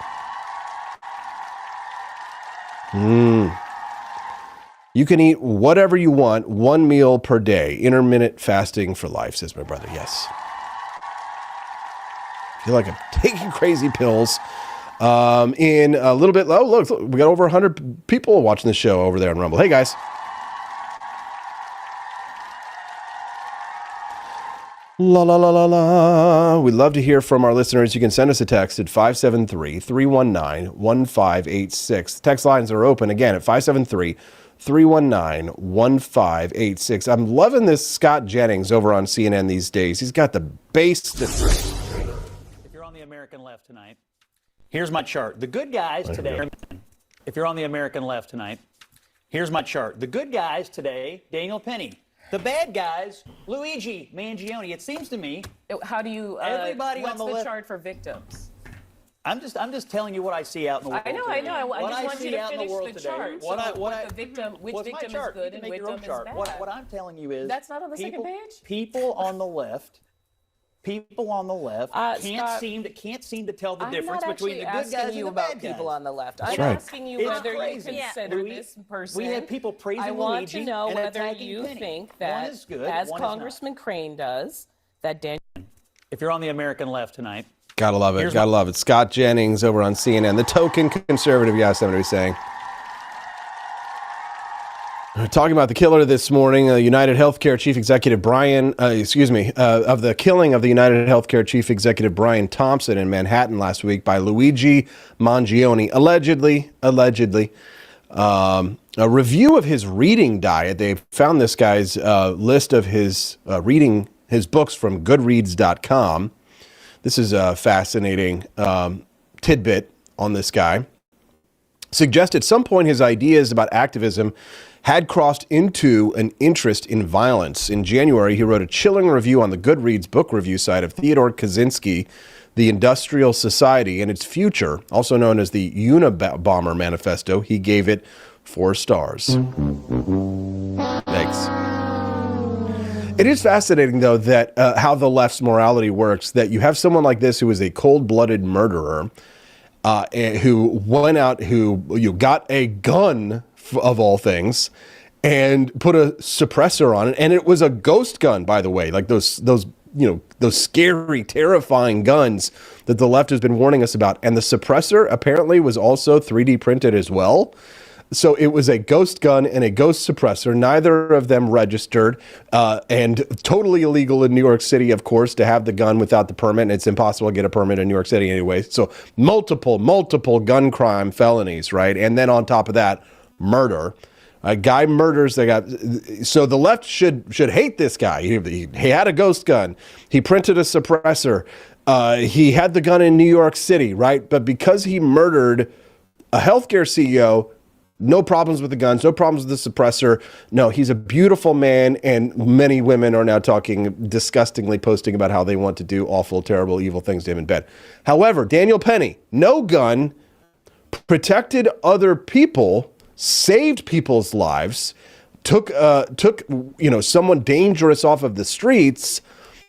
You can eat whatever you want, 1 meal per day. Intermittent fasting for life, says my brother. Yes. I feel like I'm taking crazy pills. In a little bit. Oh, look, we got over 100 people watching the show over there on Rumble. Hey, guys. La la la la la. We'd love to hear from our listeners. You can send us a text at 573-319-1586. The text lines are open again at 573-319-1586. I'm loving this Scott Jennings over on CNN these days. He's got the bass. If you're on the American left tonight, here's my chart. The good guys today. If you're on the American left tonight, here's my chart. The good guys today, Daniel Penny. The bad guys, Luigi Mangione. It seems to me. How do you? Everybody what's on the left, chart for victims? I'm just telling you what I see out in the world. I know. Today. I what just want you to finish the today. chart. The victim, which victim is good and which victim is bad. What I'm telling you is that's not on the second page. People on the left can't seem to tell the difference between the good guys and the bad guys. People on the left. That's I'm right. asking you whether you consider this person. We had people praising I want Luigi to know and whether attacking you Penny. think that, one is good, as one Congressman Crane does, that Daniel. If you're on the American left tonight, gotta love it. Gotta love it. Scott Jennings over on CNN, the token conservative. Yes, somebody was saying. We're talking about the killer this morning, United Healthcare Chief Executive of the killing of the United Healthcare Chief Executive Brian Thompson in Manhattan last week by Luigi Mangione, allegedly. A review of his reading diet. They found this guy's list of his reading his books from Goodreads.com. This is a fascinating tidbit on this guy. Suggests at some point his ideas about activism had crossed into an interest in violence. In January, he wrote a chilling review on the Goodreads book review site of Theodore Kaczynski, The Industrial Society and Its Future, also known as the Unabomber Manifesto. He gave it 4 stars. Thanks. It is fascinating, though, that how the left's morality works, that you have someone like this who is a cold-blooded murderer who went out, who got a gun, of all things, and put a suppressor on it. And it was a ghost gun, by the way, like those scary, terrifying guns that the left has been warning us about. And the suppressor apparently was also 3D printed as well. So it was a ghost gun and a ghost suppressor, neither of them registered, and totally illegal in New York City, of course, to have the gun without the permit. And it's impossible to get a permit in New York City anyway. So multiple gun crime felonies, right? And then on top of that, murder. A guy murders the guy. So the left should hate this guy. He had a ghost gun. He printed a suppressor. He had the gun in New York City, right? But because he murdered a healthcare CEO, no problems with the guns, no problems with the suppressor. No, he's a beautiful man, and many women are now talking disgustingly, posting about how they want to do awful, terrible, evil things to him in bed. However, Daniel Penny, no gun, protected other people, saved people's lives, took someone dangerous off of the streets,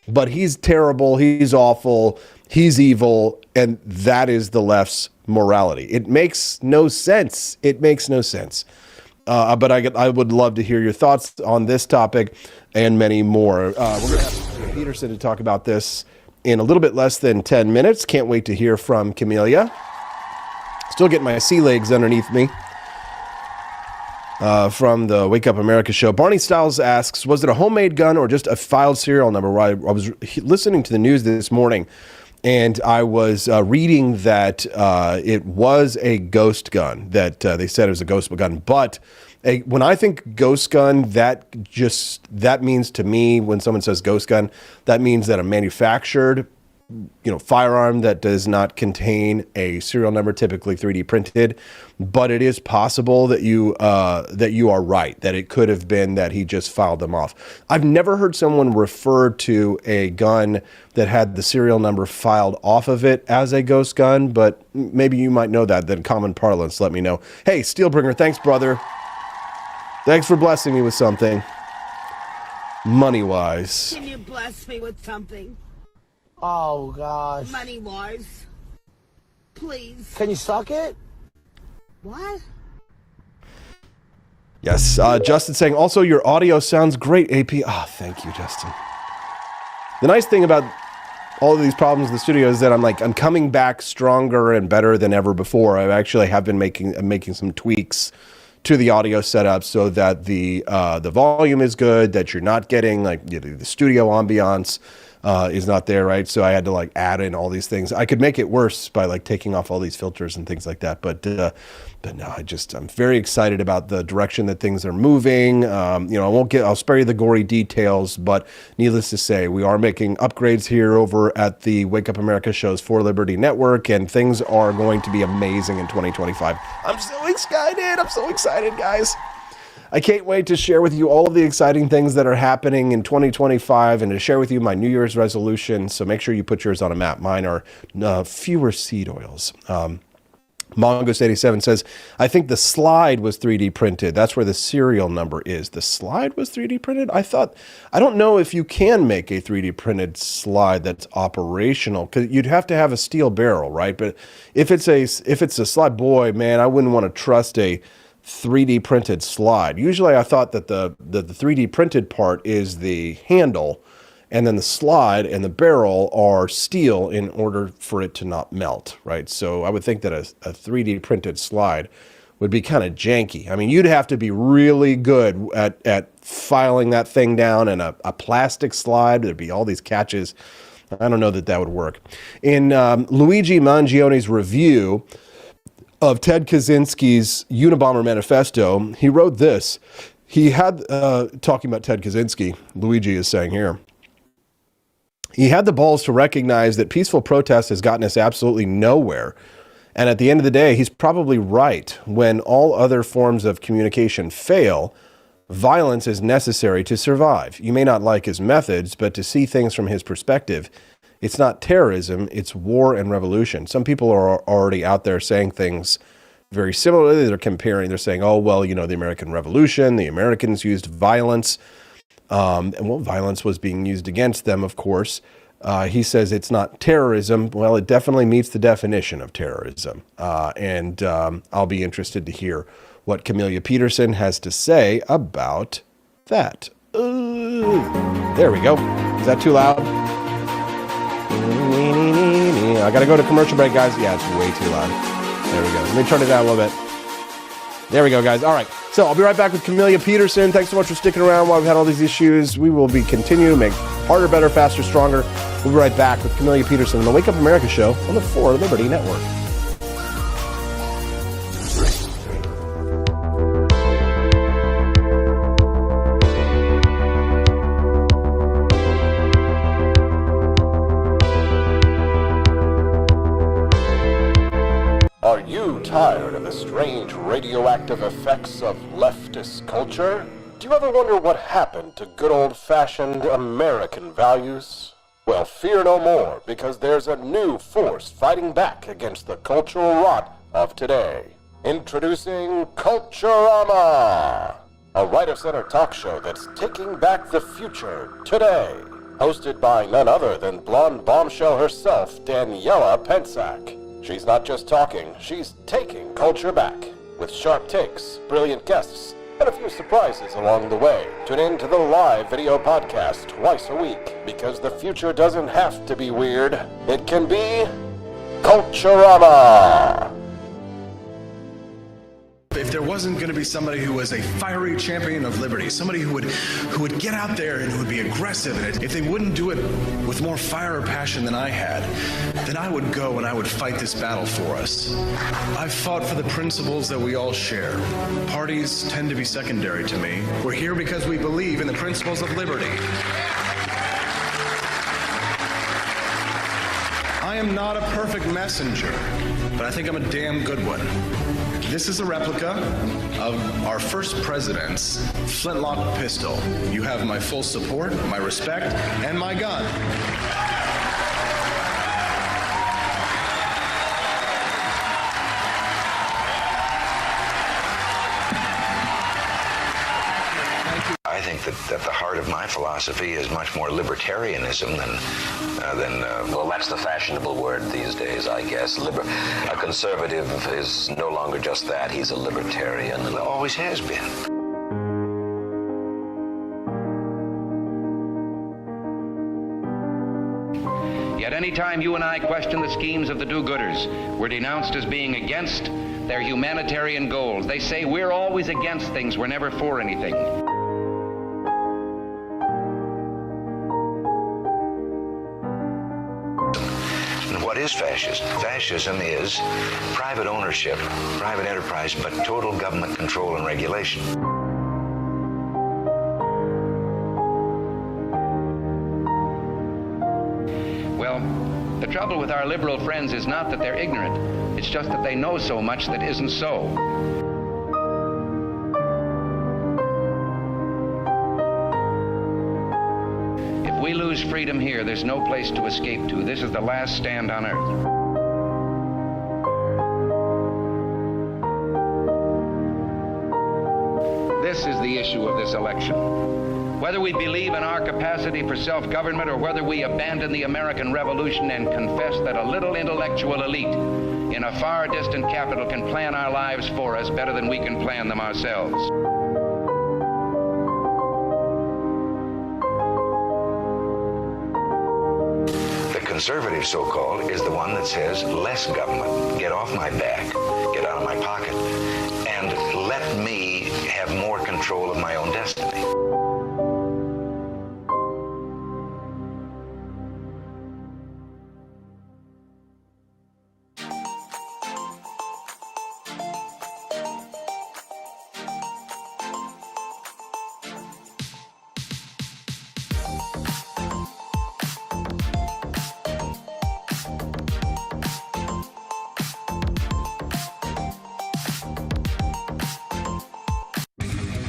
but he's terrible, he's awful, he's evil, and that is the left's morality. It makes no sense. It makes no sense. But I would love to hear your thoughts on this topic and many more. We're going to have Peterson to talk about this in a little bit less than 10 minutes. Can't wait to hear from Camellia. Still getting my sea legs underneath me from the Wake Up America show. Barney Styles asks, was it a homemade gun or just a filed serial number? I was listening to the news this morning, and I was reading that it was a ghost gun, that they said it was a ghost gun. But when I think ghost gun, that means to me, when someone says ghost gun, that means that a manufactured firearm that does not contain a serial number, typically 3D printed. But it is possible that you are right, that it could have been that he just filed them off. I've never heard someone refer to a gun that had the serial number filed off of it as a ghost gun, but maybe you might know that. In common parlance, let me know. Hey, Steelbringer, thanks, brother. Thanks for blessing me with something. Money-wise. Can you bless me with something? Oh, gosh. Money-wise. Please. Can you suck it? What? Yes. Justin saying, also, your audio sounds great, AP. Oh, thank you, Justin. The nice thing about all of these problems in the studio is that I'm coming back stronger and better than ever before. I actually have been making some tweaks to the audio setup so that the volume is good, that you're not getting the studio ambiance is not there, right? So I had to add in all these things. I could make it worse by taking off all these filters and things like that. But no, I'm very excited about the direction that things are moving. I'll spare you the gory details, but needless to say, we are making upgrades here over at the Wake Up America show's For Liberty Network, and things are going to be amazing in 2025. I'm so excited, guys. I can't wait to share with you all of the exciting things that are happening in 2025 and to share with you my New Year's resolution. So make sure you put yours on a map. Mine are fewer seed oils. Mongoose87 says, I think the slide was 3D printed. That's where the serial number is. The slide was 3D printed? I don't know if you can make a 3D printed slide that's operational, because you'd have to have a steel barrel, right? But if it's a slide, boy, man, I wouldn't want to trust a 3D printed slide. Usually I thought that the 3D printed part is the handle, and then the slide and the barrel are steel in order for it to not melt, right? So I would think that a 3D printed slide would be kind of janky. I mean, you'd have to be really good at filing that thing down, and a plastic slide, there'd be all these catches. I don't know that would work. In Luigi Mangione's review of Ted Kaczynski's Unabomber Manifesto, he wrote this. He had, talking about Ted Kaczynski, Luigi is saying here, he had the balls to recognize that peaceful protest has gotten us absolutely nowhere. And at the end of the day, he's probably right. When all other forms of communication fail, violence is necessary to survive. You may not like his methods, but to see things from his perspective, it's not terrorism, it's war and revolution. Some people are already out there saying things very similarly. They're saying, oh, well, the American Revolution, the Americans used violence. And violence was being used against them, of course. He says it's not terrorism. Well, it definitely meets the definition of terrorism. And I'll be interested to hear what Camelia Peterson has to say about that. There we go. Is that too loud? I got to go to commercial break, guys. Yeah, it's way too loud. There we go. Let me turn it down a little bit. There we go, guys. All right. So I'll be right back with Camelia Peterson. Thanks so much for sticking around while we've had all these issues. We will be continuing to make harder, better, faster, stronger. We'll be right back with Camelia Peterson on the Wake Up America show on the 4 Liberty Network. Are you tired of the strange radioactive effects of leftist culture? Do you ever wonder what happened to good old-fashioned American values? Well, fear no more, because there's a new force fighting back against the cultural rot of today. Introducing Culturama, a right-of-center talk show that's taking back the future today. Hosted by none other than blonde bombshell herself, Daniela Pensack. She's not just talking, she's taking culture back. With sharp takes, brilliant guests, and a few surprises along the way. Tune in to the live video podcast twice a week, because the future doesn't have to be weird. It can be Culturama. If there wasn't going to be somebody who was a fiery champion of liberty, somebody who would get out there and who would be aggressive, and if they wouldn't do it with more fire or passion than I had, then I would go and I would fight this battle for us. I've fought for the principles that we all share. Parties tend to be secondary to me. We're here because we believe in the principles of liberty. I am not a perfect messenger, but I think I'm a damn good one. This is a replica of our first president's flintlock pistol. You have my full support, my respect, and my gun. I think that the heart of my philosophy is much more libertarianism than well, that's the fashionable word these days, I guess. A conservative is no longer just that. He's a libertarian and always has been. Yet any time you and I question the schemes of the do-gooders, we're denounced as being against their humanitarian goals. They say we're always against things, we're never for anything. What is fascism? Fascism is private ownership, private enterprise, but total government control and regulation. Well, the trouble with our liberal friends is not that they're ignorant. It's just that they know so much that isn't so. If we lose freedom here, there's no place to escape to. This is the last stand on earth. This is the issue of this election. Whether we believe in our capacity for self-government or whether we abandon the American Revolution and confess that a little intellectual elite in a far distant capital can plan our lives for us better than we can plan them ourselves. Conservative, so-called, is the one that says less government, get off my back, get out of my pocket, and let me have more control of my own destiny.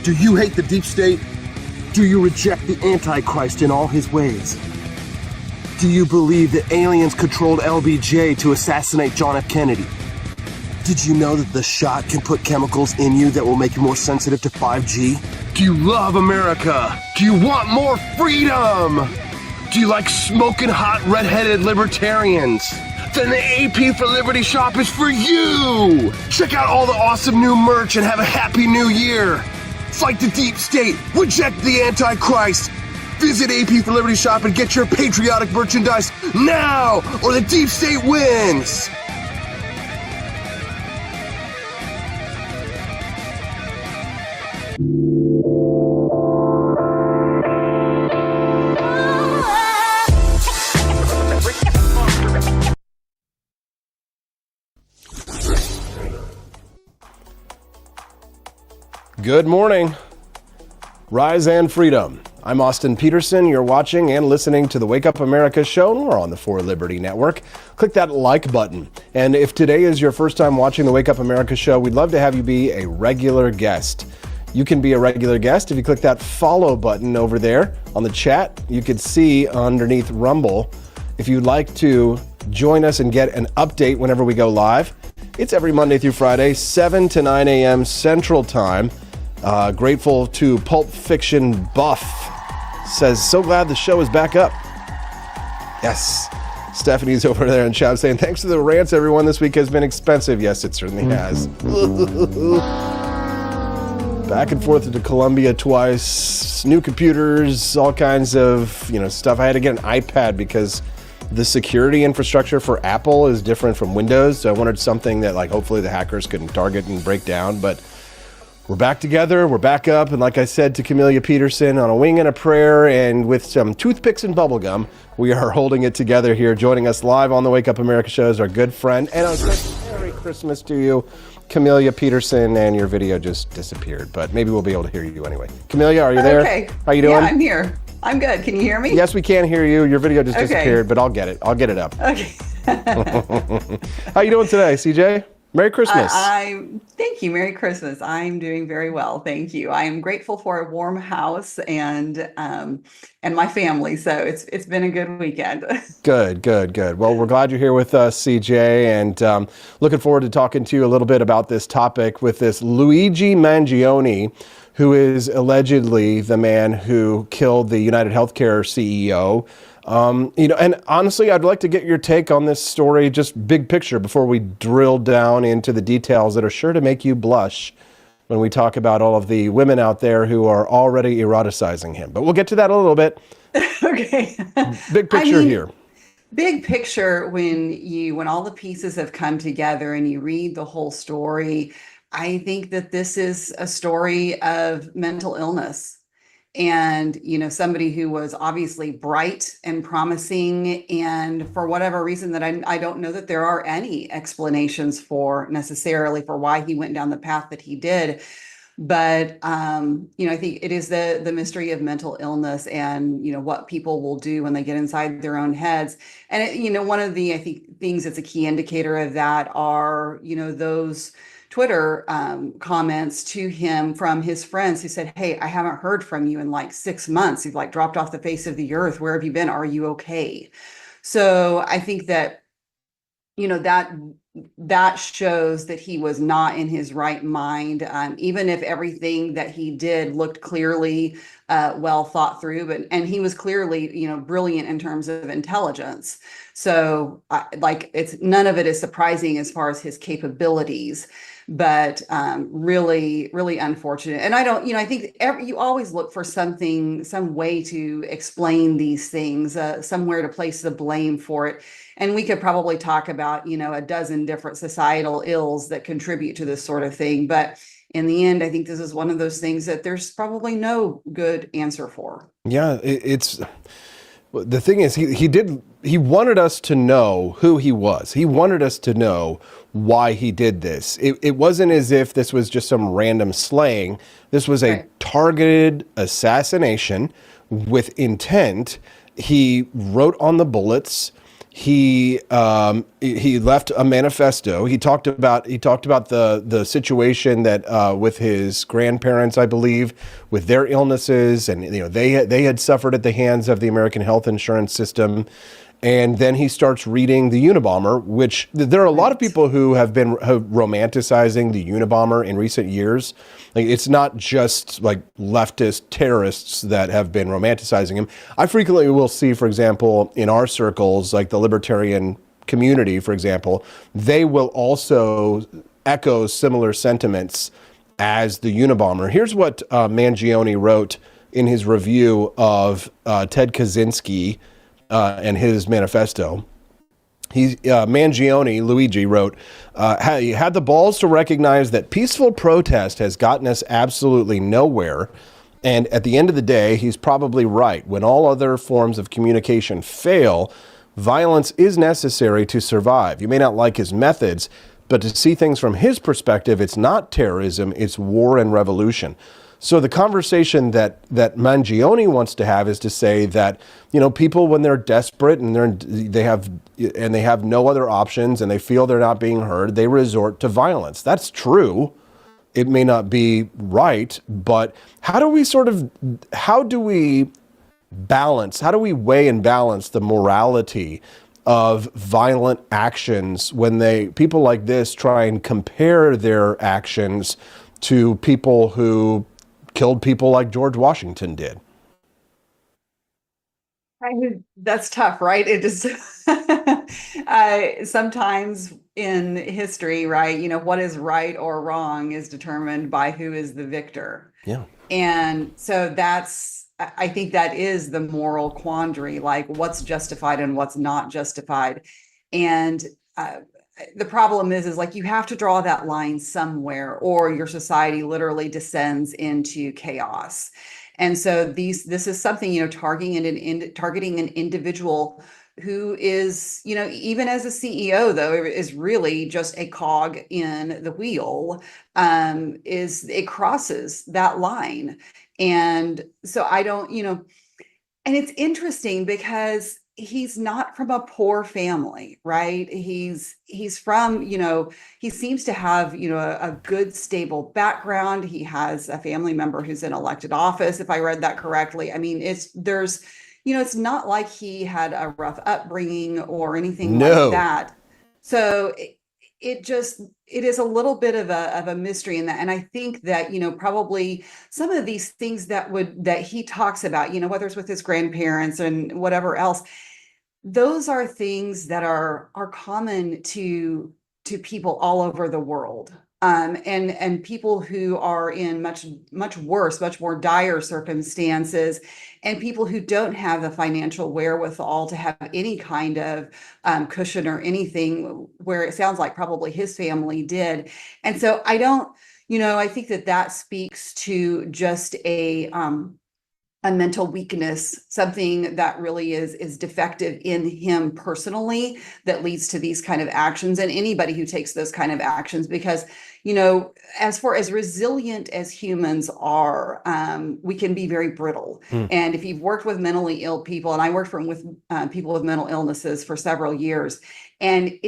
Do you hate the deep state? Do you reject the Antichrist in all his ways? Do you believe that aliens controlled LBJ to assassinate John F. Kennedy? Did you know that the shot can put chemicals in you that will make you more sensitive to 5G? Do you love America? Do you want more freedom? Do you like smoking hot redheaded libertarians? Then the AP for Liberty shop is for you! Check out all the awesome new merch and have a happy new year! Fight the deep state, reject the Antichrist! Visit AP for Liberty shop and get your patriotic merchandise now, or the deep state wins! Good morning. Rise and freedom. I'm Austin Peterson. You're watching and listening to the Wake Up America show. We're on the For Liberty Network. Click that like button. And if today is your first time watching the Wake Up America show, we'd love to have you be a regular guest. You can be a regular guest if you click that follow button over there on the chat. You could see underneath Rumble. If you'd like to join us and get an update whenever we go live, it's every Monday through Friday, 7 to 9 a.m. Central Time. Grateful to Pulp Fiction Buff. Says, so glad the show is back up. Yes. Stephanie's over there in chat saying, thanks to the rants, everyone. This week has been expensive. Yes, it certainly has. Back and forth to Columbia twice. New computers, all kinds of stuff. I had to get an iPad because the security infrastructure for Apple is different from Windows. So I wanted something that hopefully the hackers couldn't target and break down. But we're back together. We're back up. And like I said to Camelia Peterson, on a wing and a prayer and with some toothpicks and bubblegum, we are holding it together here. Joining us live on the Wake Up America show is our good friend. And Merry Christmas to you, Camelia Peterson. And your video just disappeared, but maybe we'll be able to hear you anyway. Camelia, are you there? Okay. How you doing? Yeah, I'm here. I'm good. Can you hear me? Yes, we can hear you. Your video just disappeared, but I'll get it. I'll get it up. Okay. How you doing today, CJ? Merry Christmas. Thank you. Merry Christmas. I'm doing very well. Thank you. I am grateful for a warm house and my family. So it's been a good weekend. Good. Well, we're glad you're here with us, CJ, and looking forward to talking to you a little bit about this topic with this Luigi Mangione, who is allegedly the man who killed the United Healthcare CEO. And honestly, I'd like to get your take on this story, just big picture, before we drill down into the details that are sure to make you blush when we talk about all of the women out there who are already eroticizing him. But we'll get to that a little bit. Okay. Big picture here. Big picture, when all the pieces have come together and you read the whole story, I think that this is a story of mental illness. And, somebody who was obviously bright and promising, and for whatever reason that I don't know that there are any explanations for necessarily for why he went down the path that he did. But, I think it is the mystery of mental illness and, what people will do when they get inside their own heads. And, one of the, I think, things that's a key indicator of that are, those Twitter comments to him from his friends who said, hey, I haven't heard from you in 6 months. You've dropped off the face of the earth. Where have you been? Are you okay? So I think that, that shows that he was not in his right mind, even if everything that he did looked clearly well thought through, and he was clearly, brilliant in terms of intelligence. So it's none of it is surprising as far as his capabilities. But really, really unfortunate. And I think you always look for some way to explain these things, somewhere to place the blame for it. And we could probably talk about, a dozen different societal ills that contribute to this sort of thing. But in the end, I think this is one of those things that there's probably no good answer for. Yeah, it's the thing is, he wanted us to know who he was. He wanted us to know why he did this. It wasn't as if this was just some random slaying. This was a targeted assassination with intent. He wrote on the bullets. He left a manifesto. He talked about the situation that with his grandparents, I believe, with their illnesses, and they had suffered at the hands of the American health insurance system. And then he starts reading The Unabomber, which there are a lot of people who have been romanticizing The Unabomber in recent years. Like, it's not just like leftist terrorists that have been romanticizing him. I frequently will see, for example, in our circles, like the libertarian community, for example, they will also echo similar sentiments as The Unabomber. Here's what Mangione wrote in his review of Ted Kaczynski and his manifesto. Mangione, Luigi, wrote, he had the balls to recognize that peaceful protest has gotten us absolutely nowhere. And at the end of the day, he's probably right. When all other forms of communication fail, violence is necessary to survive. You may not like his methods, but to see things from his perspective, it's not terrorism, it's war and revolution. So the conversation that Mangione wants to have is to say that, you know, people, when they're desperate and they have no other options and they feel they're not being heard, they resort to violence. That's true. It may not be right, but how do we weigh and balance the morality of violent actions when people like this try and compare their actions to people who killed people like George Washington did? That's tough, right? It is sometimes in history, right? You know, what is right or wrong is determined by who is the victor. Yeah. And so I think that is the moral quandary, like what's justified and what's not justified. And the problem is like you have to draw that line somewhere, or your society literally descends into chaos. And so this is something, you know, targeting an individual who is, you know, even as a CEO, though, is really just a cog in the wheel. It crosses that line. And so I don't, you know, and it's interesting because he's not from a poor family, right? He's from, you know, he seems to have, you know, a good, stable background. He has a family member who's in elected office, if I read that correctly. I mean, it's not like he had a rough upbringing or anything like that. So it is a little bit of a mystery in that. And I think that, you know, probably some of these things that he talks about, you know, whether it's with his grandparents and whatever else, those are things that are common to people all over the world. And people who are in much worse, much more dire circumstances, and people who don't have the financial wherewithal to have any kind of cushion or anything, where it sounds like probably his family did. And so I think that speaks to just a mental weakness, something that really is defective in him personally, that leads to these kind of actions, and anybody who takes those kind of actions, because, you know, as far as resilient as humans are, we can be very brittle. And if you've worked with mentally ill people, and I worked with people with mental illnesses for several years, and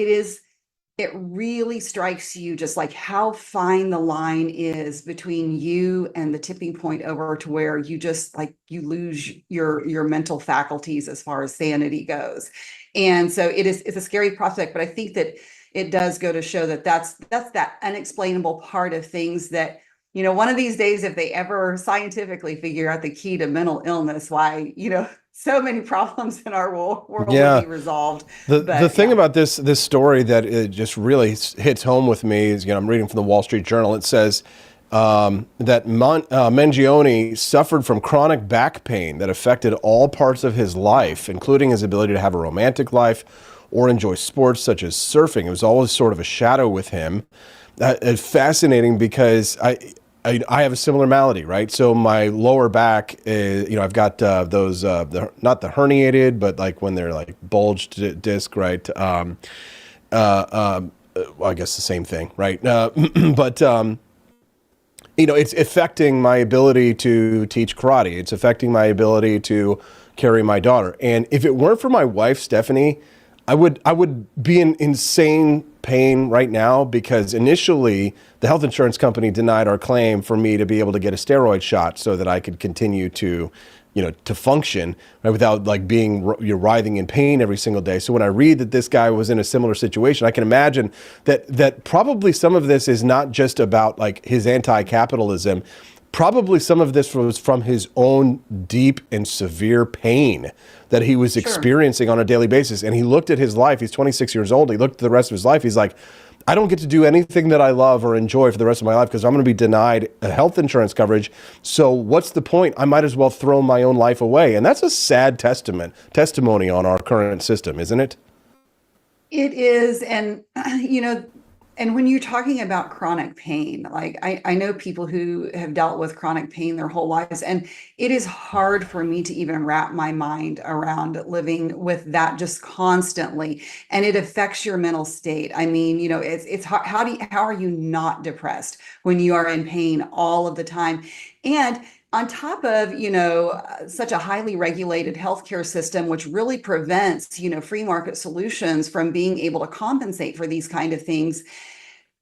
it really strikes you just like how fine the line is between you and the tipping point over to where you just like you lose your mental faculties as far as sanity goes. And so it's a scary prospect, but I think that it does go to show that that's that unexplainable part of things that, you know, one of these days, if they ever scientifically figure out the key to mental illness, why, you know, so many problems in our world will be resolved. The thing about this story that it just really hits home with me is, you know, I'm reading from the Wall Street Journal. It says that Mangione suffered from chronic back pain that affected all parts of his life, including his ability to have a romantic life or enjoy sports such as surfing. It was always sort of a shadow with him. It's fascinating because I have a similar malady, right? So my lower back, you know, I've got those, not the herniated, but like when they're like bulged disc, right? Well, I guess the same thing, right? But you know, it's affecting my ability to teach karate. It's affecting my ability to carry my daughter. And if it weren't for my wife, Stephanie, I would be in insane pain right now because initially the health insurance company denied our claim for me to be able to get a steroid shot so that I could continue to, to function, right, without like being writhing in pain every single day. So when I read that this guy was in a similar situation, I can imagine that probably some of this is not just about like his anti-capitalism. Probably some of this was from his own deep and severe pain that he was experiencing on a daily basis. And he looked at his life. He's 26 years old. He looked at the rest of his life. He's like, I don't get to do anything that I love or enjoy for the rest of my life because I'm going to be denied a health insurance coverage. So what's the point? I might as well throw my own life away. And that's a sad testimony on our current system, isn't it? It is. And, and when you're talking about chronic pain, like I know people who have dealt with chronic pain their whole lives, and it is hard for me to even wrap my mind around living with that just constantly. And it affects your mental state. I mean, it's how are you not depressed when you are in pain all of the time? And on top of, such a highly regulated healthcare system, which really prevents, free market solutions from being able to compensate for these kind of things,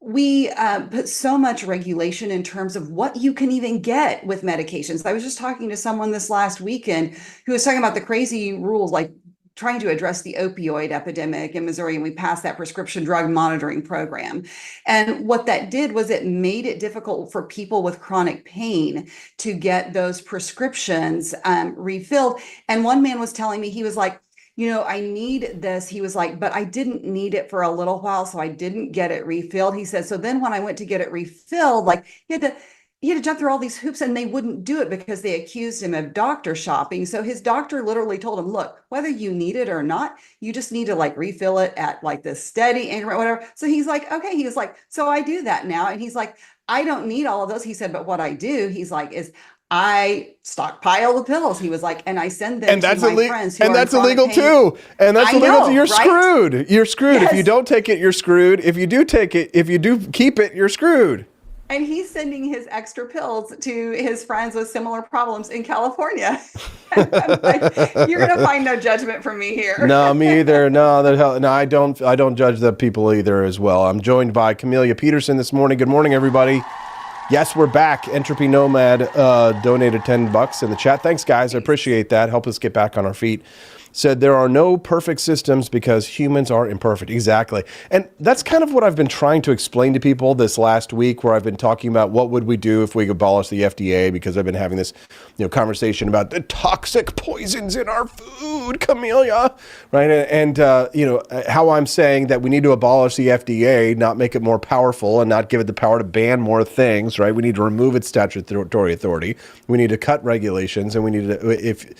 we put so much regulation in terms of what you can even get with medications. I was just talking to someone this last weekend who was talking about the crazy rules, like trying to address the opioid epidemic in Missouri, and we passed that prescription drug monitoring program. And what that did was it made it difficult for people with chronic pain to get those prescriptions refilled. And one man was telling me, he was like, I need this. He was like, but I didn't need it for a little while, so I didn't get it refilled. He said, so then when I went to get it refilled, like he had to jump through all these hoops, and they wouldn't do it because they accused him of doctor shopping. So his doctor literally told him, look, whether you need it or not, you just need to like refill it at like this steady increment, whatever. So he's like, okay. He was like, so I do that now. And he's like, I don't need all of those. He said, but what I do, he's like, is I stockpile the pills. He was like, and I send them to my friends. And that's illegal too. And that's illegal too. You're screwed. You're screwed. Yes. If you don't take it, you're screwed. If you do take it, if you do keep it, you're screwed. And he's sending his extra pills to his friends with similar problems in California. I'm like, you're going to find no judgment from me here. No, me either. No, I don't judge the people either as well. I'm joined by Camellia Peterson this morning. Good morning, everybody. Yes, we're back. Entropy Nomad donated $10 in the chat. Thanks, guys. I appreciate that. Help us get back on our feet. Said there are no perfect systems because humans are imperfect. Exactly. And that's kind of what I've been trying to explain to people this last week, where I've been talking about what would we do if we abolish the FDA, because I've been having this conversation about the toxic poisons in our food, Camellia, right? And how I'm saying that we need to abolish the FDA, not make it more powerful and not give it the power to ban more things, right? We need to remove its statutory authority. We need to cut regulations, and we need to,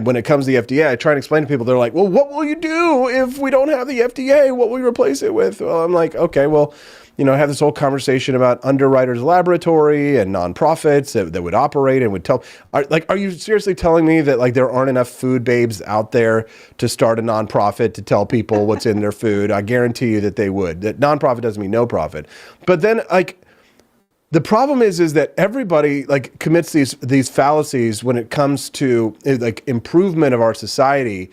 when it comes to the FDA, I try and explain to people, they're like, well, what will you do if we don't have the FDA? What will we replace it with? Well, I'm like, okay, well, I have this whole conversation about Underwriters Laboratory and nonprofits that would operate and would tell, are you seriously telling me that like there aren't enough food babes out there to start a nonprofit to tell people what's in their food? I guarantee you that they would. That nonprofit doesn't mean no profit. But then the problem is that everybody like commits these fallacies when it comes to like improvement of our society.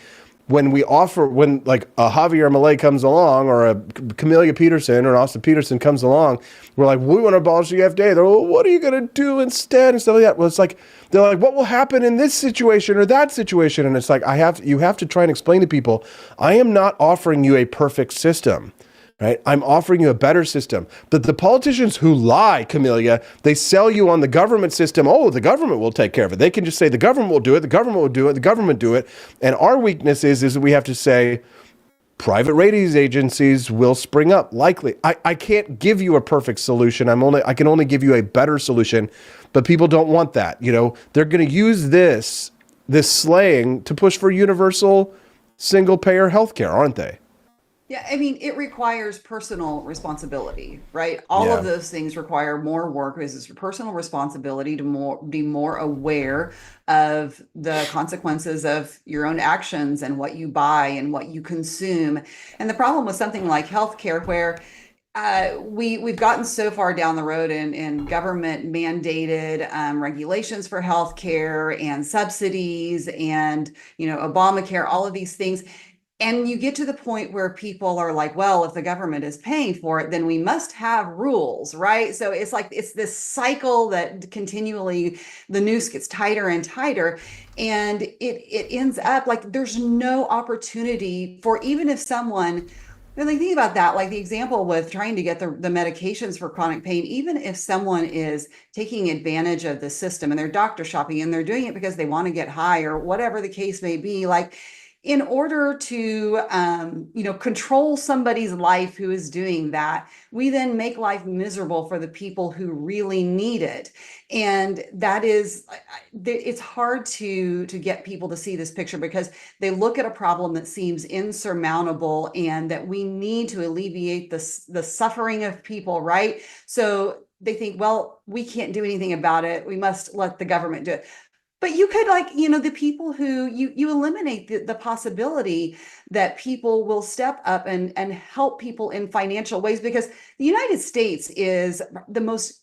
When like a Javier Milei comes along, or a Camellia Peterson or Austin Peterson comes along, we're like, we want to abolish the FDA. They're like, well, what are you going to do instead and stuff like that? Well, it's like they're like, what will happen in this situation or that situation? And it's like you have to try and explain to people, I am not offering you a perfect system. Right? I'm offering you a better system. But the politicians who lie, Camellia, they sell you on the government system. Oh, the government will take care of it. They can just say the government will do it, the government will do it, the government do it. And our weakness is that we have to say private ratings agencies will spring up, likely. I can't give you a perfect solution. I can only give you a better solution. But people don't want that. They're going to use this slang to push for universal single-payer healthcare, aren't they? Yeah, I mean, it requires personal responsibility, right? All of those things require more work. It's personal responsibility to be more aware of the consequences of your own actions and what you buy and what you consume. And the problem with something like healthcare, where we've gotten so far down the road in government mandated regulations for healthcare and subsidies and Obamacare, all of these things. And you get to the point where people are like, well, if the government is paying for it, then we must have rules, right? So it's like, it's this cycle that continually the noose gets tighter and tighter. And it ends up like there's no opportunity for, even if someone, really think about that, like the example with trying to get the medications for chronic pain, even if someone is taking advantage of the system and they're doctor shopping and they're doing it because they want to get high or whatever the case may be, like, in order to control somebody's life who is doing that, we then make life miserable for the people who really need it. And that is, it's hard to get people to see this picture because they look at a problem that seems insurmountable and that we need to alleviate the suffering of people, right? So they think, well, we can't do anything about it. We must let the government do it. But you could, like, the people who you eliminate the possibility that people will step up and help people in financial ways, because the United States is the most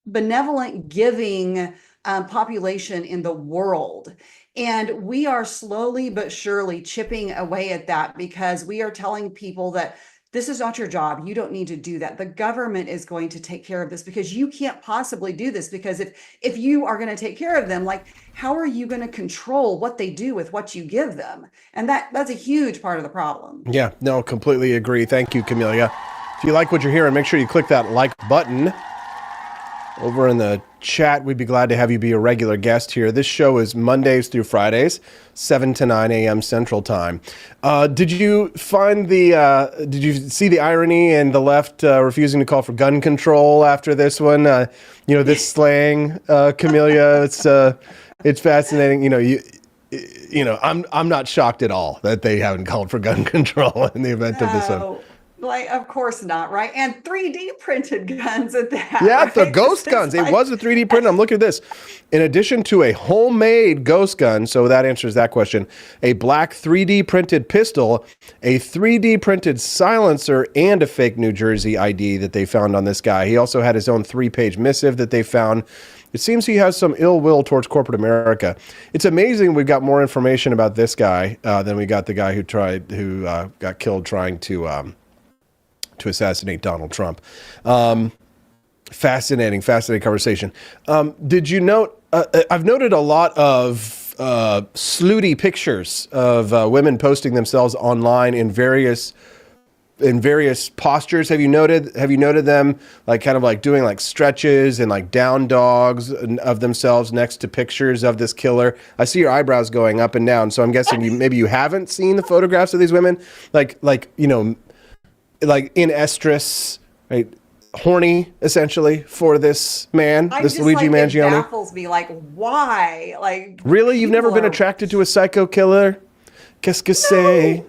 benevolent, giving population in the world. And we are slowly but surely chipping away at that because we are telling people that this is not your job. You don't need to do that. The government is going to take care of this because you can't possibly do this, because if you are going to take care of them, like, how are you going to control what they do with what you give them? And that's a huge part of the problem. Yeah, no, completely agree. Thank you, Camelia. If you like what you're hearing, make sure you click that like button. Over in the chat, we'd be glad to have you be a regular guest here. This show is Mondays through Fridays, 7 to 9 a.m. Central Time. Did you did you see the irony in the left refusing to call for gun control after this one? This slang, Camelia, it's fascinating. I'm not shocked at all that they haven't called for gun control in the event of this one. Like, of course not, right? And 3D printed guns at that. Yeah, right? the ghost guns. It was a 3D print. I'm looking at this. In addition to a homemade ghost gun, so that answers that question, a black 3D printed pistol, a 3D printed silencer, and a fake New Jersey ID that they found on this guy. He also had his own 3-page missive that they found. It seems he has some ill will towards corporate America. It's amazing we've got more information about this guy than we got the guy who got killed trying to assassinate Donald Trump. Fascinating conversation. Did you note, I've noted a lot of slutty pictures of women posting themselves online in various postures. Have you noted them, like, kind of like doing like stretches and like down dogs of themselves next to pictures of this killer? I see your eyebrows going up and down, so I'm guessing maybe you haven't seen the photographs of these women, like in estrus, right? Horny, essentially, for this man, this Luigi Mangione. It baffles me, like, why? Like, really, you've never been attracted to a psycho killer? Qu'est-ce que c'est?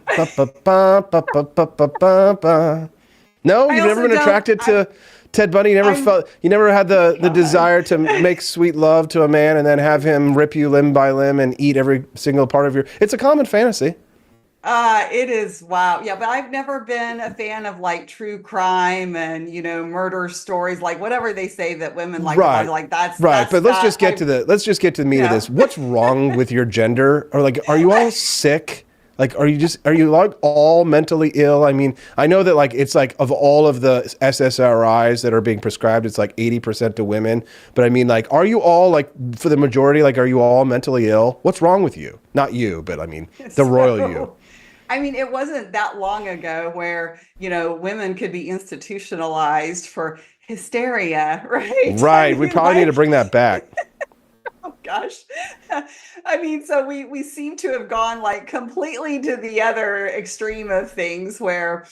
No, you've never been attracted to Ted Bundy. You never had the desire to make sweet love to a man and then have him rip you limb by limb and eat every single part of your. It's a common fantasy. It is. Wow. Yeah. But I've never been a fan of like true crime and, murder stories, like whatever they say that women like. Right. Like that's right. But let's just get to the meat of this. What's wrong with your gender? Or like, are you all sick? Like, are you like all mentally ill? I mean, I know that like, it's like of all of the SSRIs that are being prescribed, it's like 80% to women. But I mean, like, are you all like, for the majority, like, are you all mentally ill? What's wrong with you? Not you, but I mean, the royal you. I mean, it wasn't that long ago where, women could be institutionalized for hysteria, right? Right. We probably need to bring that back. Oh, gosh. I mean, so we seem to have gone like completely to the other extreme of things where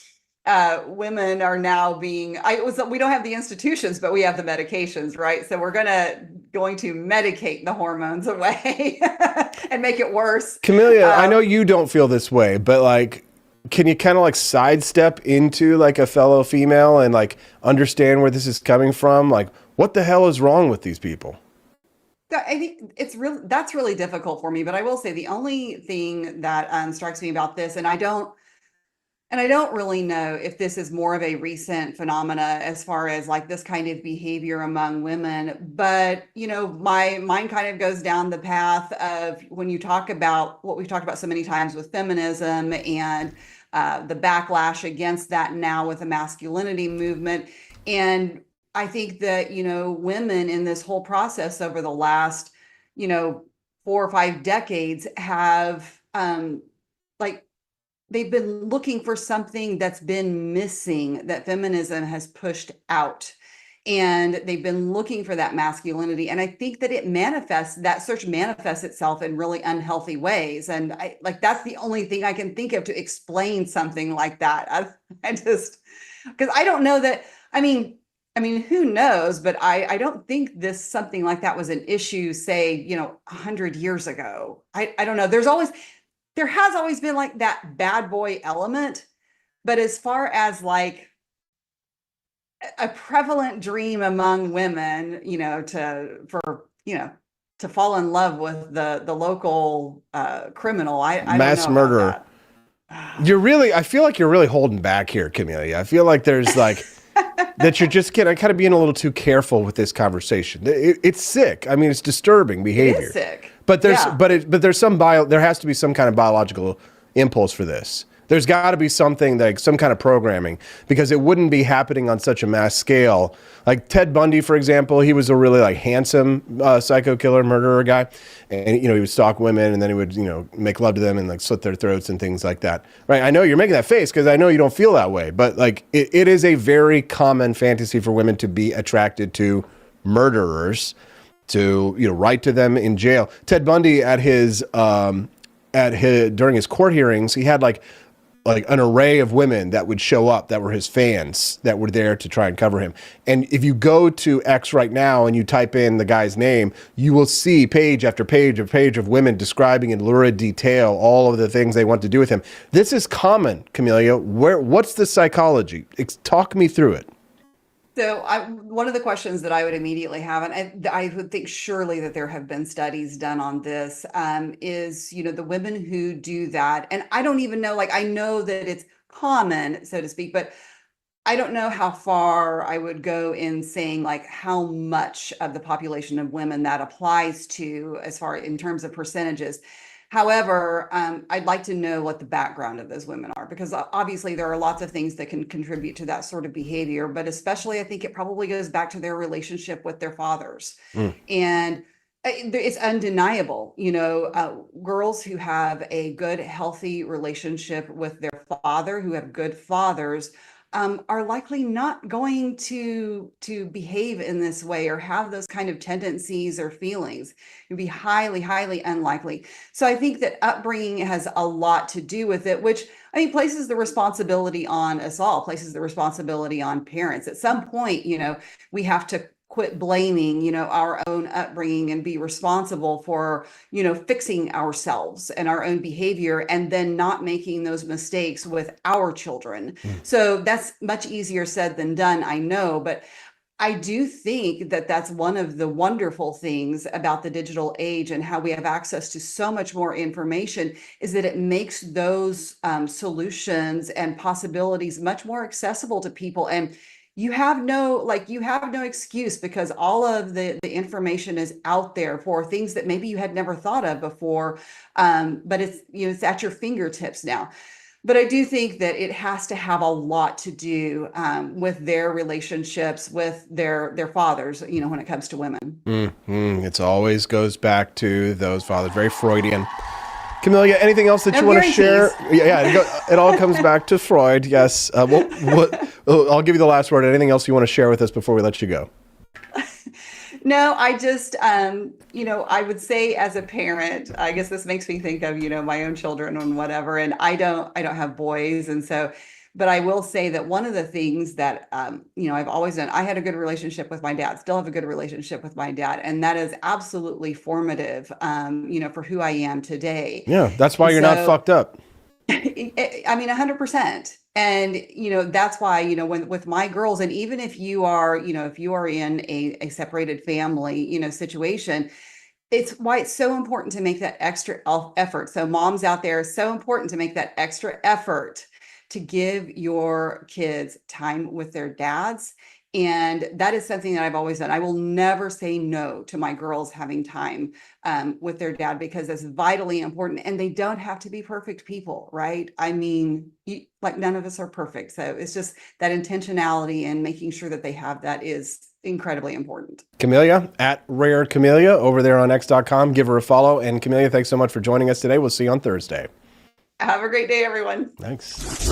women are now being, we don't have the institutions, but we have the medications, right? So we're going to medicate the hormones away and make it worse. Camelia, I know you don't feel this way, but like, can you kind of like sidestep into like a fellow female and like understand where this is coming from? Like, what the hell is wrong with these people? I think that's really difficult for me, but I will say the only thing that strikes me about this, and And I don't really know if this is more of a recent phenomena as far as like this kind of behavior among women, but my mind kind of goes down the path of when you talk about what we've talked about so many times with feminism and the backlash against that now with the masculinity movement. And I think that, women in this whole process over the last, 4 or 5 decades have they've been looking for something that's been missing that feminism has pushed out. And they've been looking for that masculinity. And I think that that search manifests itself in really unhealthy ways. And that's the only thing I can think of to explain something like that. I just, because I don't know that, I mean, who knows, but I don't think something like that was an issue, say, 100 years ago. I don't know. There has always been like that bad boy element, but as far as like a prevalent dream among women, to fall in love with the local criminal, I mass don't know murderer. about I feel like you're really holding back here, Camelia. I feel like there's like that you're just kind of being a little too careful with this conversation. It's sick. I mean, it's disturbing behavior. It is sick. But there has to be some kind of biological impulse for this. There's got to be something like some kind of programming, because it wouldn't be happening on such a mass scale. Like Ted Bundy, for example, he was a really like handsome psycho killer murderer guy, and he would stalk women and then he would make love to them and like slit their throats and things like that. Right? I know you're making that face because I know you don't feel that way, but like it is a very common fantasy for women to be attracted to murderers, to write to them in jail. Ted Bundy during his court hearings, he had like an array of women that would show up that were his fans that were there to try and cover him. And if you go to X right now and you type in the guy's name, you will see page after page of women describing in lurid detail all of the things they want to do with him. This is common, Camelia. What's the psychology? Talk me through it. So one of the questions that I would immediately have, and I would think surely that there have been studies done on this, is, the women who do that. And I don't even know, I know that it's common, so to speak, but I don't know how far I would go in saying how much of the population of women that applies to, as far in terms of percentages. However, I'd like to know what the background of those women are, because obviously there are lots of things that can contribute to that sort of behavior, but especially I think it probably goes back to their relationship with their fathers. And it's undeniable, girls who have a good, healthy relationship with their father, who have good fathers, are likely not going to behave in this way or have those kind of tendencies or feelings. It would be highly, highly unlikely. So I think that upbringing has a lot to do with it, which places the responsibility on us all, places the responsibility on parents. At some point, we have to quit blaming, our own upbringing and be responsible for, fixing ourselves and our own behavior, and then not making those mistakes with our children. So that's much easier said than done, I know, but I do think that that's one of the wonderful things about the digital age and how we have access to so much more information, is that it makes those solutions and possibilities much more accessible to people. And you have no excuse, because all of the information is out there for things that maybe you had never thought of before. But it's at your fingertips now. But I do think that it has to have a lot to do with their relationships with their fathers, when it comes to women. It always goes back to those fathers. Very Freudian. Camelia, anything else that you want to share? It all comes back to Freud. Yes. I'll give you the last word. Anything else you want to share with us before we let you go? No, I just, I would say as a parent, I guess this makes me think of, my own children and whatever. And I don't have boys. And so, but I will say that one of the things that, I've always done, I had a good relationship with my dad, still have a good relationship with my dad. And that is absolutely formative, for who I am today. Yeah, that's why you're not fucked up. 100%. And, that's why, when with my girls, and even if you are, if you are in a separated family, situation, it's why it's so important to make that extra effort. So moms out there, it's so important to make that extra effort to give your kids time with their dads. And that is something that I've always done. I will never say no to my girls having time with their dad, because it's vitally important. And they don't have to be perfect people, right? I mean, like none of us are perfect. So it's just that intentionality and making sure that they have that is incredibly important. Camellia, at Rare Camellia over there on X.com. Give her a follow. And Camellia, thanks so much for joining us today. We'll see you on Thursday. Have a great day, everyone. Thanks.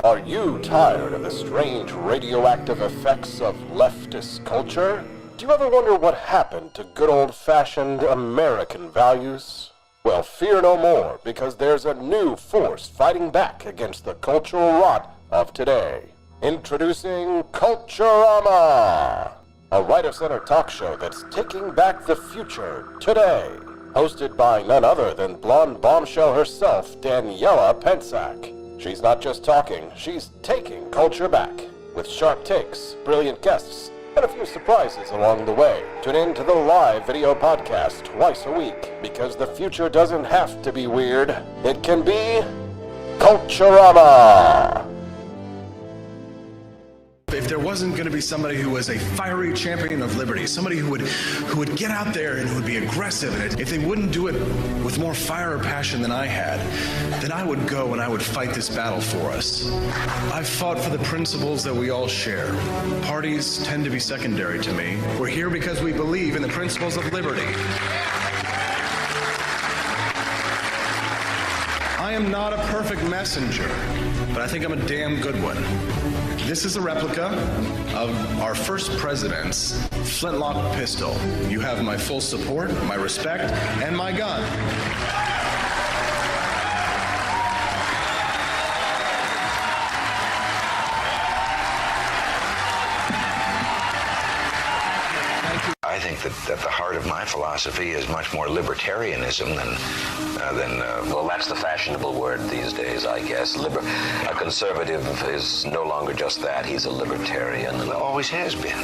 Are you tired of the strange radioactive effects of leftist culture? Do you ever wonder what happened to good old-fashioned American values? Well, fear no more, because there's a new force fighting back against the cultural rot of today. Introducing Culturama, a right-of-center talk show that's taking back the future today. Hosted by none other than blonde bombshell herself, Daniela Pensack. She's not just talking, she's taking culture back. With sharp takes, brilliant guests, and a few surprises along the way. Tune in to the live video podcast twice a week, because the future doesn't have to be weird. It can be Culturama. If there wasn't going to be somebody who was a fiery champion of liberty, somebody who would get out there and who would be aggressive, and if they wouldn't do it with more fire or passion than I had, then I would go and I would fight this battle for us. I've fought for the principles that we all share. Parties tend to be secondary to me. We're here because we believe in the principles of liberty. I am not a perfect messenger, but I think I'm a damn good one. This is a replica of our first president's flintlock pistol. You have my full support, my respect, and my gun. I think that the heart of my philosophy is much more libertarianism than well, that's the fashionable word these days, I guess. A conservative is no longer just that. He's a libertarian, and always has been.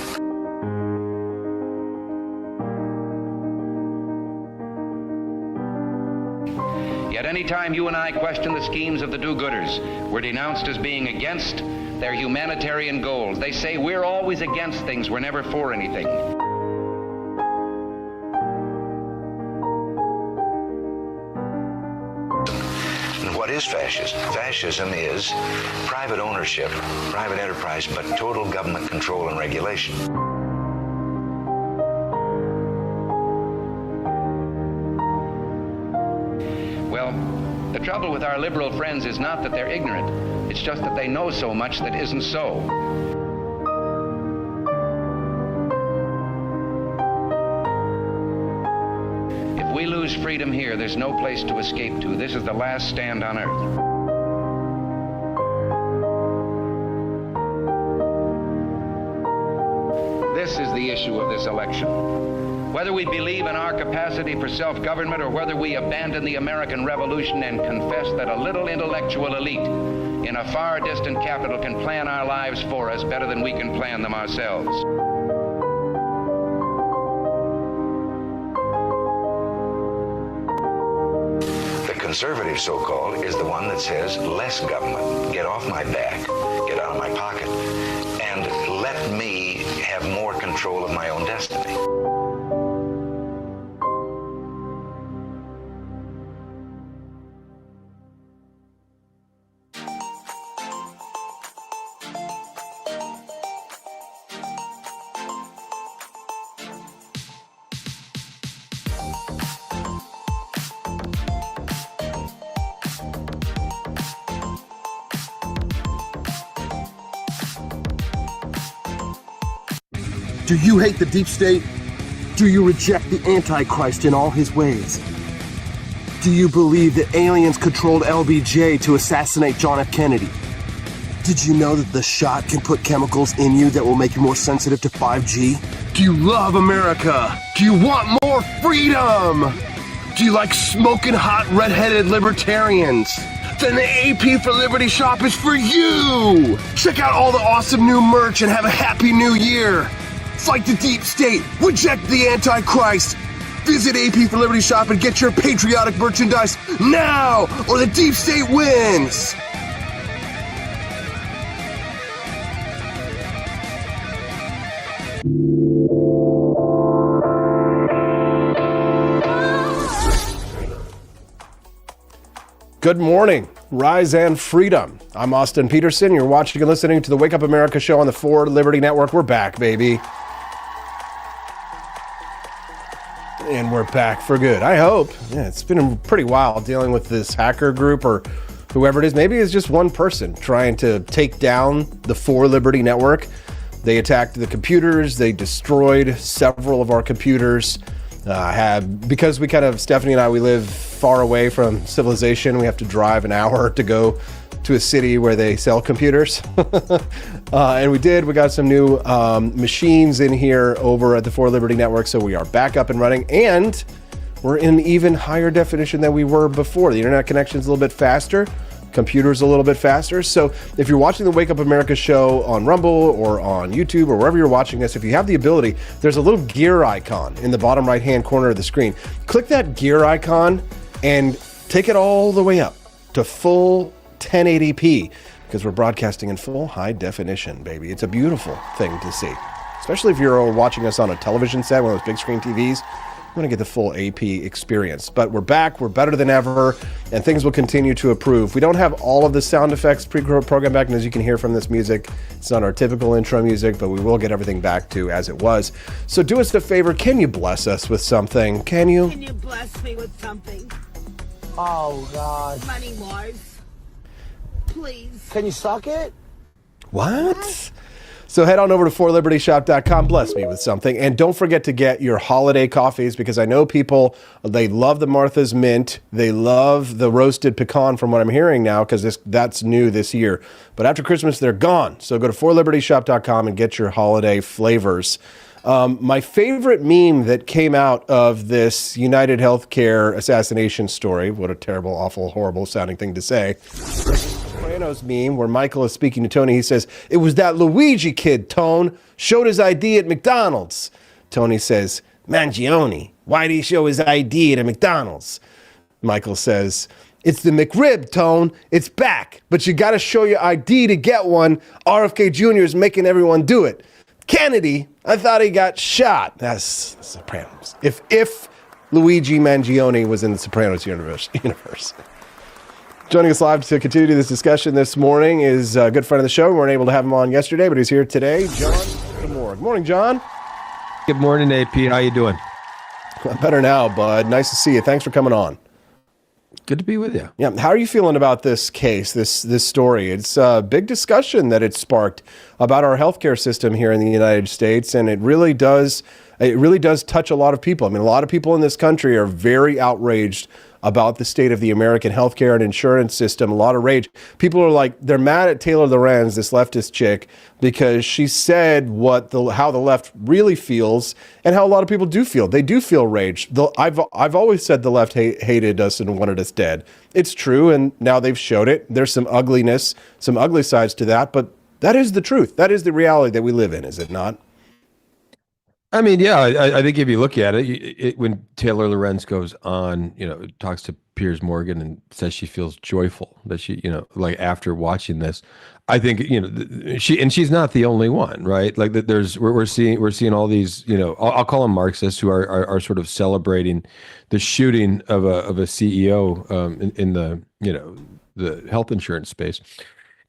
Yet any time you and I question the schemes of the do-gooders, we're denounced as being against their humanitarian goals. They say we're always against things, we're never for anything. What is fascism? Fascism is private ownership, private enterprise, but total government control and regulation. Well, the trouble with our liberal friends is not that they're ignorant. It's just that they know so much that isn't so. If we lose freedom here, there's no place to escape to. This is the last stand on earth. This is the issue of this election. Whether we believe in our capacity for self-government or whether we abandon the American Revolution and confess that a little intellectual elite in a far distant capital can plan our lives for us better than we can plan them ourselves. The conservative, so-called, is the one that says less government, get off my back, get out of my pocket, and let me have more control of my own destiny. Do you hate the deep state? Do you reject the Antichrist in all his ways? Do you believe that aliens controlled LBJ to assassinate John F. Kennedy? Did you know that the shot can put chemicals in you that will make you more sensitive to 5G? Do you love America? Do you want more freedom? Do you like smoking hot red-headed libertarians? then the AP for Liberty shop is for you! Check out all the awesome new merch and have a happy new year! Fight the deep state, reject the Antichrist! Visit AP for Liberty shop and get your patriotic merchandise now, or the deep state wins! Good morning, rise and freedom. I'm Austin Peterson. You're watching and listening to the Wake Up America show on the 4 Liberty Network. We're back, baby. And we're back for good, I hope. Yeah, it's been a pretty while dealing with this hacker group or whoever it is. Maybe it's just one person trying to take down the 4 Liberty Network. They attacked the computers. They destroyed several of our computers. Because we kind of, Stephanie and I, we live far away from civilization. We have to drive an hour to go to a city where they sell computers. And we got some new machines in here over at the 4 Liberty Network. So we are back up and running, and we're in even higher definition than we were before. The internet connection is a little bit faster. Computers a little bit faster. So if you're watching the Wake Up America show on Rumble or on YouTube or wherever you're watching us, if you have the ability, there's a little gear icon in the bottom right hand corner of the screen. Click that gear icon and take it all the way up to full 1080p, because we're broadcasting in full high definition, baby. It's a beautiful thing to see, especially if you're watching us on a television set, one of those big screen TVs. I'm going to get the full AP experience. But we're back, we're better than ever, and things will continue to improve. We don't have all of the sound effects pre-programmed back, and as you can hear from this music, it's not our typical intro music, but we will get everything back to as it was. So do us a favor, can you bless us with something? Can you? Can you bless me with something? Oh, God. Money-wise. Please. Can you suck it? What? So head on over to 4libertyshop.com, bless me with something. And don't forget to get your holiday coffees, because I know people, they love the Martha's Mint. They love the roasted pecan from what I'm hearing now, because that's new this year. But after Christmas, they're gone. So go to 4libertyshop.com and get your holiday flavors. My favorite meme that came out of this United Healthcare assassination story, what a terrible, awful, horrible sounding thing to say, Sopranos meme where Michael is speaking to Tony. He says, "It was that Luigi kid, Tone, showed his ID at McDonald's." Tony says, "Mangione, why'd he show his ID at a McDonald's?" Michael says, "It's the McRib, Tone. It's back, but you gotta show your ID to get one. RFK Jr. is making everyone do it. Kennedy, I thought he got shot." That's the Sopranos. If Luigi Mangione was in the Sopranos universe. Joining us live to continue this discussion this morning is a good friend of the show. We weren't able to have him on yesterday, but he's here today. John Moore. Good morning, John. Good morning, AP. How you doing? Better now, bud. Nice to see you. Thanks for coming on. Good to be with you. Yeah. How are you feeling about this case, this story? It's a big discussion that it sparked about our healthcare system here in the United States, and it really does touch a lot of people. I mean, a lot of people in this country are very outraged about the state of the American healthcare and insurance system. A lot of rage. People are like, they're mad at Taylor Lorenz, this leftist chick, because she said how the left really feels and how a lot of people do feel. They do feel rage. I've always said the left hated us and wanted us dead. It's true, and now they've showed it. There's some ugliness, some ugly sides to that, but that is the truth. That is the reality that we live in, is it not? I mean, yeah, I think if you look at it, when Taylor Lorenz goes on, talks to Piers Morgan and says she feels joyful that she, like after watching this, I think, she's not the only one, right? Like that we're seeing all these, I'll call them Marxists who are sort of celebrating the shooting of a CEO in the, the health insurance space.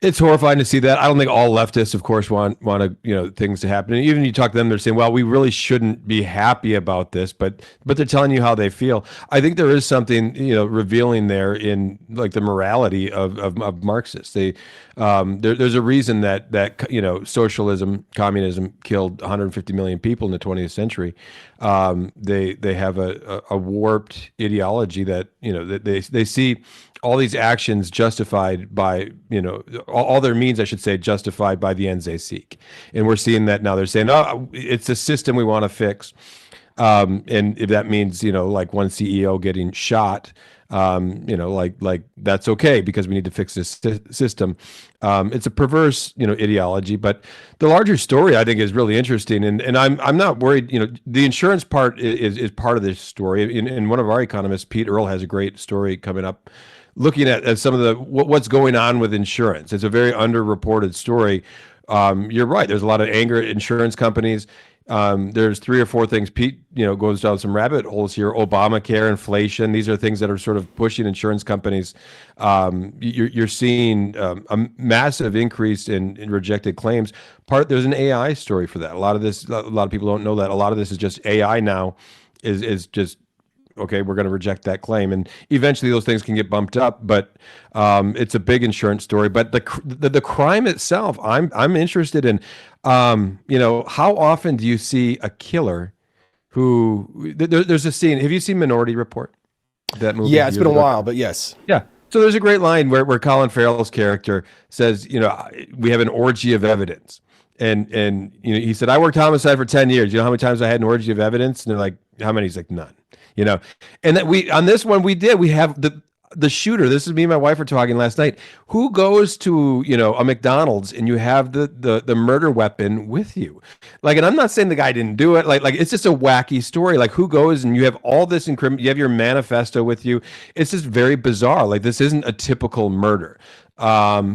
It's horrifying to see that. I don't think all leftists, of course, want to, things to happen. And even you talk to them, they're saying, well, we really shouldn't be happy about this, but they're telling you how they feel. I think there is something, revealing there in like the morality of Marxists. There's a reason that socialism, communism killed 150 million people in the 20th century. They have a warped ideology that, that they see all these actions justified by, all their means, I should say, justified by the ends they seek. And we're seeing that now. They're saying, oh, it's a system we want to fix. And if that means, like one CEO getting shot, like that's okay because we need to fix this system. It's a perverse, ideology, but the larger story I think is really interesting. And I'm not worried, the insurance part is part of this story. And one of our economists, Pete Earle, has a great story coming up looking at some of the what's going on with insurance. It's a very underreported story. You're right. There's a lot of anger at insurance companies. There's 3 or 4 things. Pete, goes down some rabbit holes here. Obamacare, inflation. These are things that are sort of pushing insurance companies. You're seeing a massive increase in rejected claims. There's an AI story for that. A lot of people don't know that. A lot of this is just AI now. Is just okay. We're going to reject that claim, and eventually those things can get bumped up. But it's a big insurance story. But the crime itself, I'm interested in. How often do you see a killer who there's a scene? Have you seen Minority Report? That movie? Yeah, it's been a while, but yes. Yeah. So there's a great line where Colin Farrell's character says, we have an orgy of evidence. And he said, I worked homicide for 10 years. You know how many times I had an orgy of evidence? And they're like, how many? He's like, none. And that on this one we have the shooter. This is me and my wife were talking last night. Who goes to a McDonald's and you have the murder weapon with you? Like, and I'm not saying the guy didn't do it. Like it's just a wacky story. Like, who goes and you have all this you have your manifesto with you. It's just very bizarre. Like, this isn't a typical murder. Let's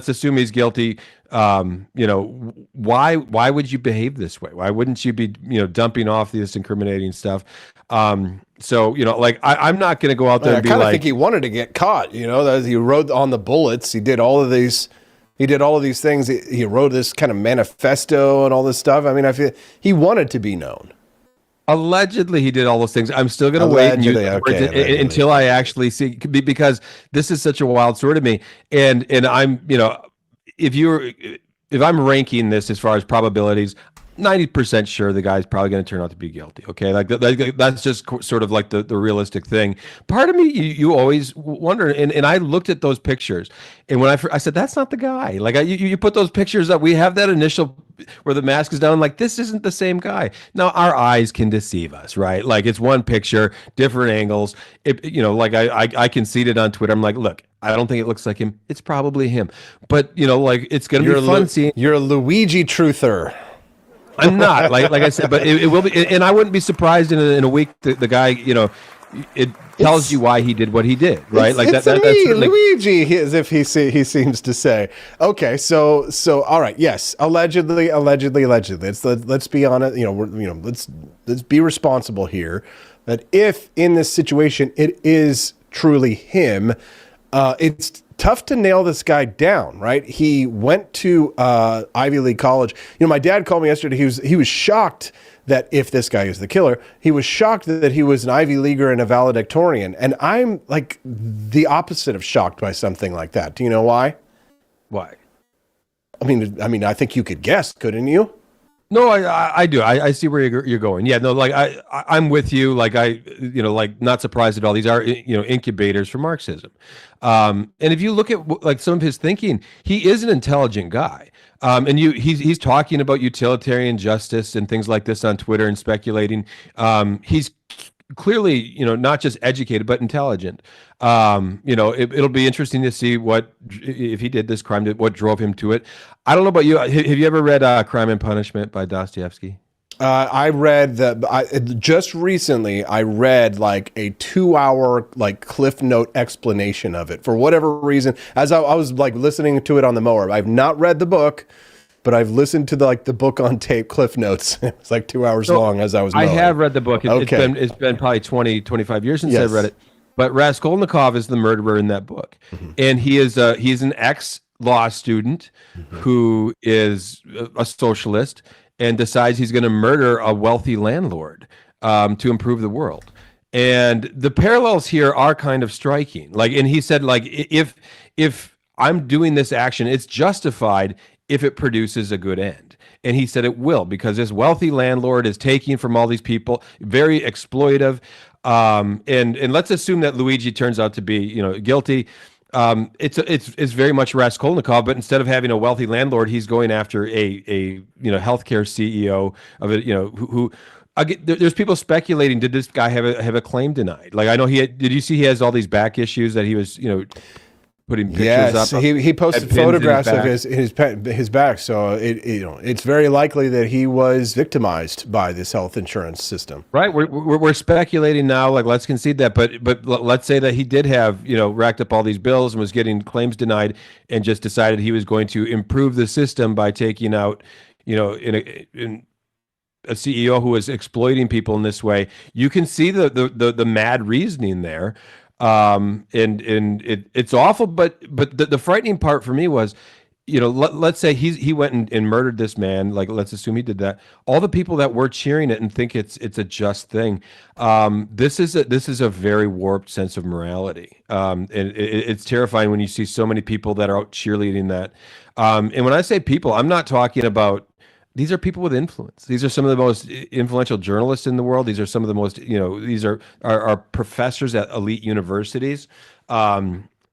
assume he's guilty. Why would you behave this way? Why wouldn't you be dumping off this incriminating stuff? I'm not going to go out there and be like, I think he wanted to get caught. As he wrote on the bullets, he did all of these things. He wrote this kind of manifesto and all this stuff. I mean, I feel he wanted to be known. Allegedly, he did all those things. I'm still going to wait until I actually see, because this is such a wild story to me. And I'm, if I'm ranking this as far as probabilities, 90% sure the guy's probably going to turn out to be guilty. Okay, that's just sort of like the realistic thing. Part of me, you always wonder, and I looked at those pictures, and when I said that's not the guy. Like you put those pictures up, we have that initial where the mask is down. I'm like, this isn't the same guy. Now our eyes can deceive us, right? Like, it's one picture, different angles. I conceded on Twitter. I'm like, look, I don't think it looks like him. It's probably him, but it's going to be fun seeing. You're a Luigi truther. I'm not like I said, but it will be, and I wouldn't be surprised in a week the guy, it tells you why he did what he did, right? That's Luigi, as if he seems to say. Okay, so all right, yes, allegedly. Let's be honest. Let's be responsible here. That if in this situation it is truly him, it's tough to nail this guy down, right? He went to Ivy League college. My dad called me yesterday. He was shocked that if this guy is the killer, he was shocked that he was an Ivy Leaguer and a valedictorian. And I'm like the opposite of shocked by something like that. Do you know why? Why? I mean, I think you could guess, couldn't you? No, I do. I see where you're going. Yeah, no, like I'm with you. Like not surprised at all. These are incubators for Marxism. And if you look at like some of his thinking, he is an intelligent guy. And he's talking about utilitarian justice and things like this on Twitter and speculating. He's clearly, not just educated but intelligent. It'll be interesting to see if he did this crime, what drove him to it. I don't know about you. Have you ever read Crime and Punishment by Dostoevsky? I read just recently. I read like a 2-hour like Cliff Note explanation of it for whatever reason. As I was like listening to it on the mower. I've not read the book, but I've listened to the book on tape Cliff Notes. It's like 2 hours long as I was mowing. I have read the book. It's been probably 20, 25 years since I've read it. But Raskolnikov is the murderer in that book, and he's an ex-law student who is a socialist and decides he's going to murder a wealthy landlord to improve the world. And the parallels here are kind of striking. And he said, if I'm doing this action, it's justified if it produces a good end. And he said it will, because this wealthy landlord is taking from all these people, very exploitive. And let's assume that Luigi turns out to be, guilty. It's very much Raskolnikov, but instead of having a wealthy landlord, he's going after a healthcare CEO of it, who there's people speculating. Did this guy have a claim denied? Like I know did you see he has all these back issues that he was putting pictures up? He posted photographs of his back. So it's very likely that he was victimized by this health insurance system. Right. We're speculating now. Like let's concede that, but let's say that he did have racked up all these bills and was getting claims denied, and just decided he was going to improve the system by taking out in a CEO who was exploiting people in this way. You can see the mad reasoning there. And it's awful, but the frightening part for me was, let's say he went and murdered this man. Like, let's assume he did that. All the people that were cheering it and think it's a just thing. This is a very warped sense of morality. And it's terrifying when you see so many people that are out cheerleading that. And when I say people, I'm not talking about. These are people with influence. These are some of the most influential journalists in the world. These are some of the most, these are professors at elite universities.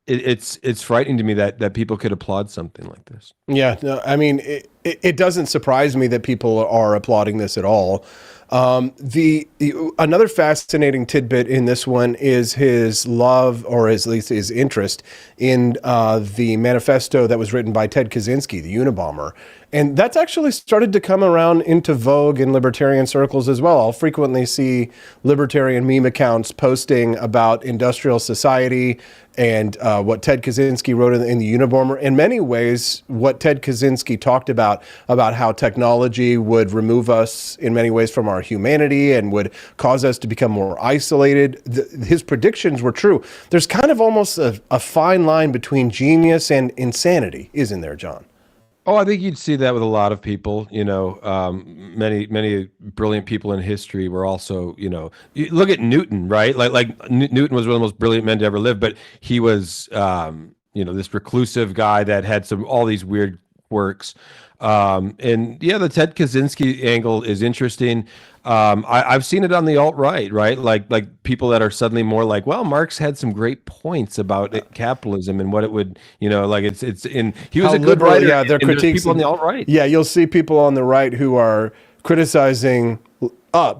It's frightening to me that people could applaud something like this. Yeah, no, I mean, it doesn't surprise me that people are applauding this at all. Another fascinating tidbit in this one is his love, or at least his interest in the manifesto that was written by Ted Kaczynski, the Unabomber. And that's actually started to come around into vogue in libertarian circles as well. I'll frequently see libertarian meme accounts posting about industrial society and what Ted Kaczynski wrote in the Unabomber. In many ways, what Ted Kaczynski talked about how technology would remove us in many ways from our humanity and would cause us to become more isolated. His predictions were true. There's kind of almost a fine line between genius and insanity, isn't there, John? Oh, I think you'd see that with a lot of people. Many brilliant people in history were also, you look at Newton, right? Like Newton was one of the most brilliant men to ever live, but he was, this reclusive guy that had all these weird quirks. And yeah, the Ted Kaczynski angle is interesting. I've seen it on the alt-right, right? Like people that are suddenly more like, well, Marx had some great points about capitalism and what it would, he was a good writer. Yeah, their critiques people on the alt-right. Yeah, you'll see people on the right who are criticizing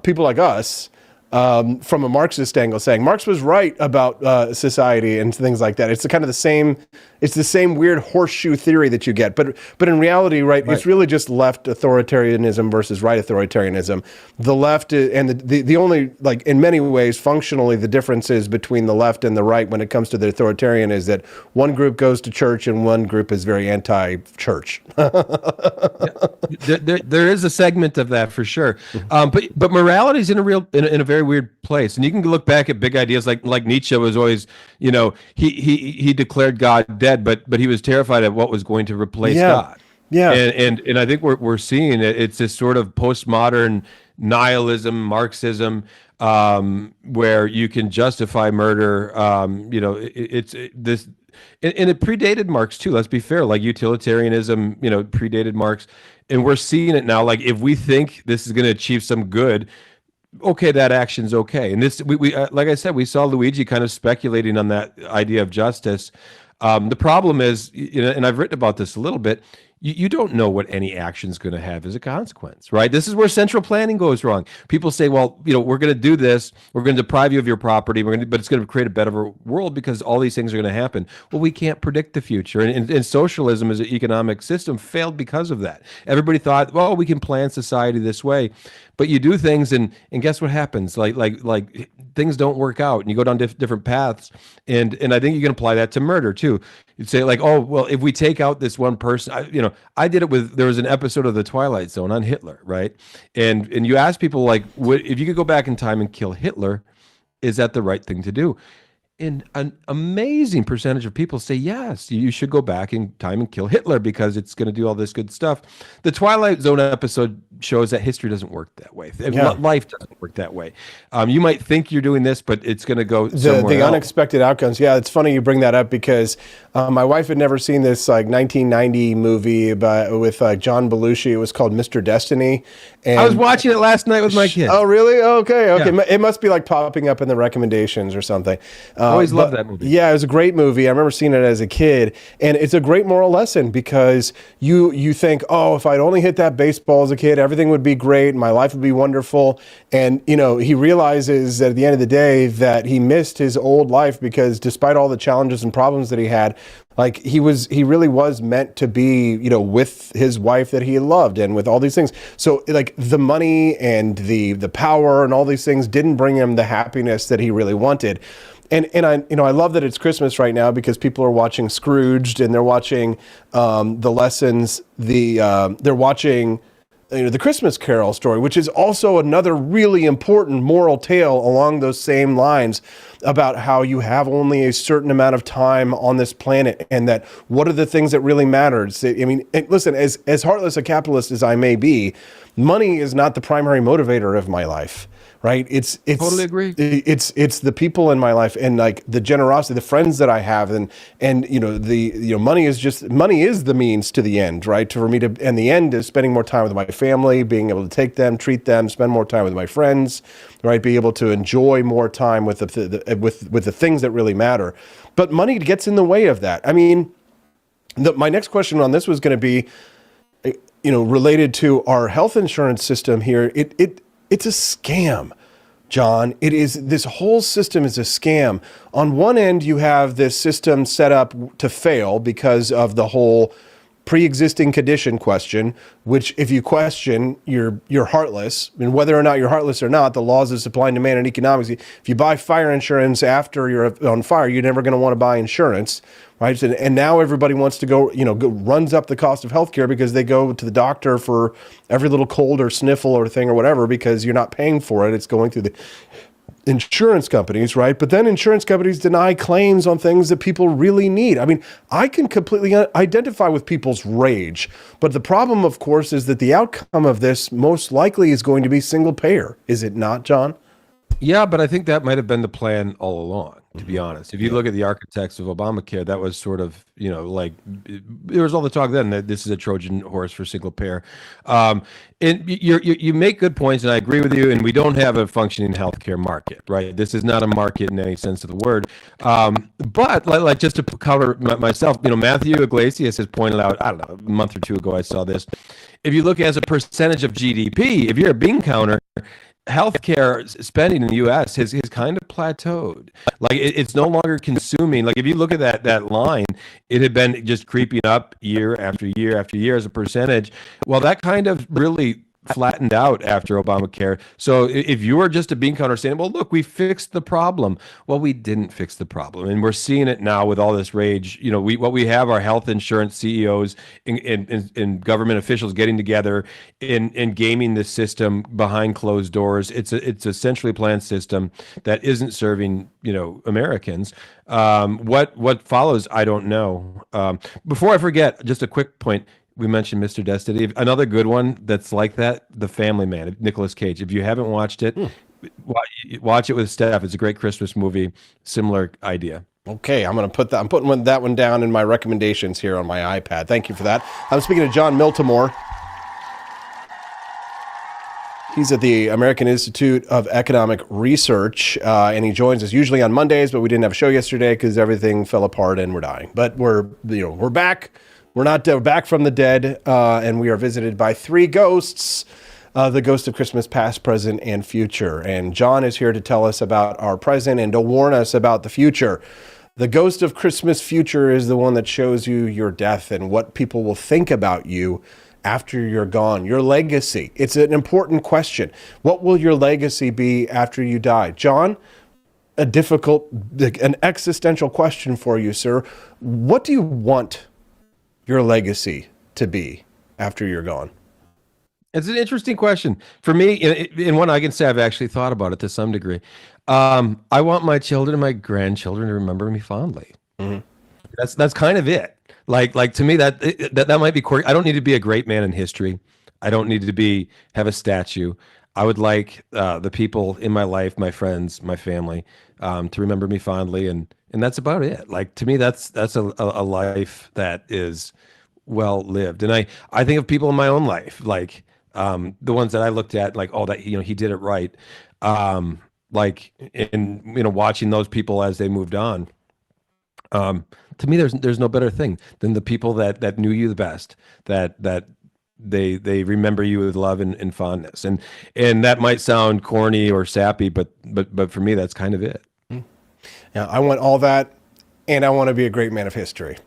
people like us from a Marxist angle, saying Marx was right about society and things like that. It's the same weird horseshoe theory that you get, but in reality, right, it's really just left authoritarianism versus right authoritarianism. The left and the only, like, in many ways, functionally, the differences between the left and the right when it comes to the authoritarian is that one group goes to church and one group is very anti-church. There is a segment of that for sure, but morality is in a very weird place, and you can look back at big ideas like Nietzsche was always, he declared God dead, but he was terrified of what was going to replace God. Yeah, and I think we're seeing it. It's this sort of postmodern nihilism, Marxism, where you can justify murder. It's this. And it predated Marx too. Let's be fair. Like utilitarianism, predated Marx, and we're seeing it now. Like if we think this is going to achieve some good, okay, that action's okay. And this, we like I said, we saw Luigi kind of speculating on that idea of justice. The problem is, and I've written about this a little bit. You don't know what any action's going to have as a consequence, right? This is where central planning goes wrong. People say, well, we're going to do this. We're going to deprive you of your property. But it's going to create a better world because all these things are going to happen. Well, we can't predict the future. And socialism as an economic system failed because of that. Everybody thought, well, we can plan society this way. But you do things, and guess what happens? Like things don't work out, and you go down different paths. And I think you can apply that to murder too. You'd say like, oh, well, if we take out this one person, I did it there was an episode of The Twilight Zone on Hitler, right? And you ask people like, if you could go back in time and kill Hitler, is that the right thing to do? And an amazing percentage of people say, yes, you should go back in time and kill Hitler because it's going to do all this good stuff. The Twilight Zone episode shows that history doesn't work that way. Life doesn't work that way. You might think you're doing this, but it's going to go somewhere the else. Unexpected outcomes. Yeah, it's funny you bring that up because my wife had never seen this 1990 movie with John Belushi. It was called Mr. Destiny. And I was watching it last night with my kids. Oh, really? Okay. Yeah. It must be like popping up in the recommendations or something. Always loved that movie. Yeah, it was a great movie. I remember seeing it as a kid, and it's a great moral lesson because you think, oh, if I'd only hit that baseball as a kid, everything would be great, my life would be wonderful. And he realizes that at the end of the day that he missed his old life because despite all the challenges and problems that he had, like he really was meant to be, with his wife that he loved and with all these things. So like the money and the power and all these things didn't bring him the happiness that he really wanted. And I love that it's Christmas right now because people are watching Scrooged and they're watching the lessons. They're watching the Christmas Carol story, which is also another really important moral tale along those same lines about how you have only a certain amount of time on this planet and that what are the things that really matters. I mean, listen, as heartless a capitalist as I may be, money is not the primary motivator of my life. Right. It's totally agree. It's the people in my life and like the generosity, the friends that I have and money is the means to the end. Right. And the end is spending more time with my family, being able to take them, treat them, spend more time with my friends. Right. Be able to enjoy more time with the things that really matter. But money gets in the way of that. I mean, my next question on this was going to be, related to our health insurance system here. It's a scam, John. This whole system is a scam. On one end, you have this system set up to fail because of the whole pre-existing condition question, which if you question, you're heartless. And whether or not you're heartless or not, the laws of supply and demand and economics, if you buy fire insurance after you're on fire, you're never going to want to buy insurance. Right. And now everybody wants to go runs up the cost of healthcare because they go to the doctor for every little cold or sniffle or thing or whatever, because you're not paying for it. It's going through the insurance companies. Right. But then insurance companies deny claims on things that people really need. I mean, I can completely identify with people's rage. But the problem, of course, is that the outcome of this most likely is going to be single payer. Is it not, John? Yeah, but I think that might have been the plan all along, to be honest. If you look at the architects of Obamacare, that was sort of, like there was all the talk then that this is a Trojan horse for single payer. And you make good points, and I agree with you. And we don't have a functioning healthcare market, right? This is not a market in any sense of the word. But like just to cover myself, Matthew Iglesias has pointed out, I don't know, a month or two ago, I saw this. If you look as a percentage of GDP, if you're a bean counter, healthcare spending in the U.S. has kind of plateaued. Like it's no longer consuming. Like if you look at that line, it had been just creeping up year after year after year as a percentage. Well, that kind of really flattened out after Obamacare. So if you were just a bean counter saying, well, look, we fixed the problem. Well, we didn't fix the problem. And we're seeing it now with all this rage. What we have are health insurance CEOs and government officials getting together and gaming the system behind closed doors. It's a centrally planned system that isn't serving, Americans. What follows, I don't know. Before I forget, just a quick point. We mentioned Mr. Destiny. Another good one that's like that, The Family Man, Nicolas Cage. If you haven't watched it, watch it with Steph. It's a great Christmas movie. Similar idea. Okay, I'm putting that one down in my recommendations here on my iPad. Thank you for that. I'm speaking to John Miltimore. He's at the American Institute of Economic Research, and he joins us usually on Mondays, but we didn't have a show yesterday because everything fell apart and we're dying. But we're back. We're not back from the dead, and we are visited by three ghosts, the ghost of Christmas past, present, and future. And John is here to tell us about our present and to warn us about the future. The ghost of Christmas future is the one that shows you your death and what people will think about you after you're gone, your legacy. It's an important question. What will your legacy be after you die? John, an existential question for you, sir. What do you want your legacy to be after you're gone? It's an interesting question for me, and one I can say I've actually thought about it to some degree. I want my children and my grandchildren to remember me fondly. Mm-hmm. That's kind of it. Like to me that might be quirky. I don't need to be a great man in history. I don't need to have a statue. I would like the people in my life, my friends, my family, to remember me fondly, and that's about it. Like to me, that's a life that is well lived. And I think of people in my own life, like the ones that I looked at, like, oh, that he did it right. like in watching those people as they moved on. To me, there's no better thing than the people that knew you the best, that they remember you with love and fondness, and that might sound corny or sappy, but for me, that's kind of it. Yeah, I want all that, and I want to be a great man of history.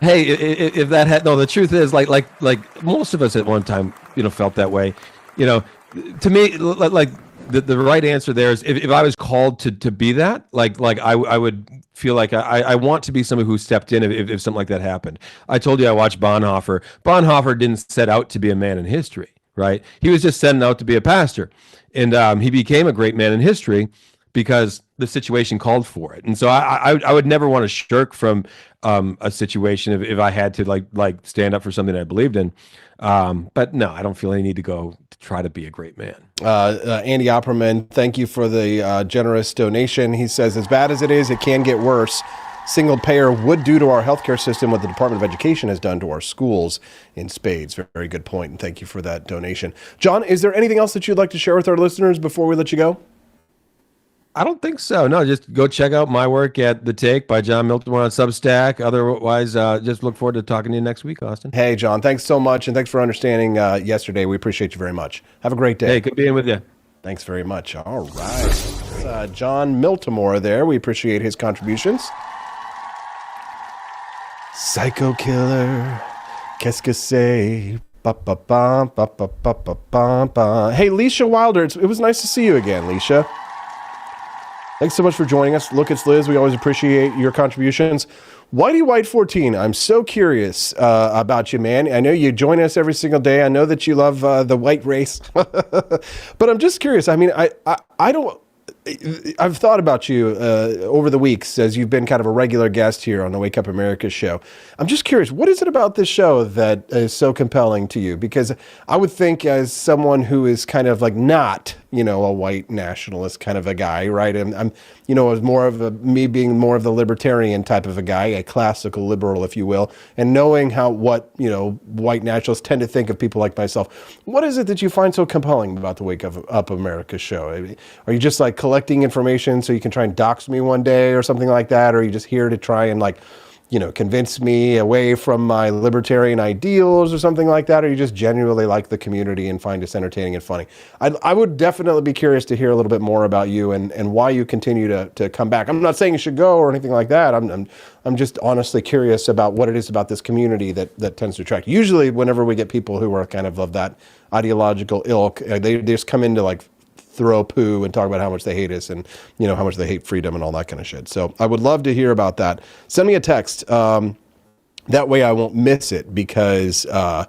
Hey, if that had the truth is like most of us at one time felt that way. To me, like the right answer there is if I was called to be that, like I would feel like I want to be somebody who stepped in if something like that happened. I told you I watched Bonhoeffer. Bonhoeffer didn't set out to be a man in history, right? He was just setting out to be a pastor, and he became a great man in history because the situation called for it. And so I would never want to shirk from a situation if I had to like stand up for something I believed in. But no, I don't feel any need to go to try to be a great man. Andy Opperman, thank you for the generous donation. He says, as bad as it is, it can get worse. Single payer would do to our healthcare system what the Department of Education has done to our schools in spades. Very good point, and thank you for that donation. John, is there anything else that you'd like to share with our listeners before we let you go? I don't think so. No, just go check out my work at The Take by John Miltimore on Substack. Otherwise, just look forward to talking to you next week, Austin. Hey, John, thanks so much, and thanks for understanding yesterday. We appreciate you very much. Have a great day. Hey, good being with you. Thanks very much. All right. John Miltimore there. We appreciate his contributions. Psycho killer. Qu'est-ce que c'est? Ba-ba-bum, ba-ba-ba-ba-bum, ba. Hey, Leisha Wilder, it was nice to see you again, Leisha. Thanks so much for joining us. Look, it's Liz. We always appreciate your contributions. Whitey White 14, I'm so curious about you, man. I know you join us every single day. I know that you love the white race. But I'm just curious. I mean, I don't... I've thought about you over the weeks as you've been kind of a regular guest here on the Wake Up America show. I'm just curious, what is it about this show that is so compelling to you? Because I would think as someone who is kind of like not, a white nationalist kind of a guy, right? I'm as more of me being more of the libertarian type of a guy, a classical liberal, if you will, and knowing what white nationalists tend to think of people like myself. What is it that you find so compelling about the Wake Up America show? Are you just like collecting information so you can try and dox me one day or something like that? Or are you just here to try and convince me away from my libertarian ideals or something like that? Or you just genuinely like the community and find us entertaining and funny? I would definitely be curious to hear a little bit more about you and why you continue to come back. I'm not saying you should go or anything like that. I'm just honestly curious about what it is about this community that tends to attract. Usually whenever we get people who are kind of that ideological ilk, they just come into throw poo and talk about how much they hate us and how much they hate freedom and all that kind of shit. So I would love to hear about that. Send me a text. That way I won't miss it because the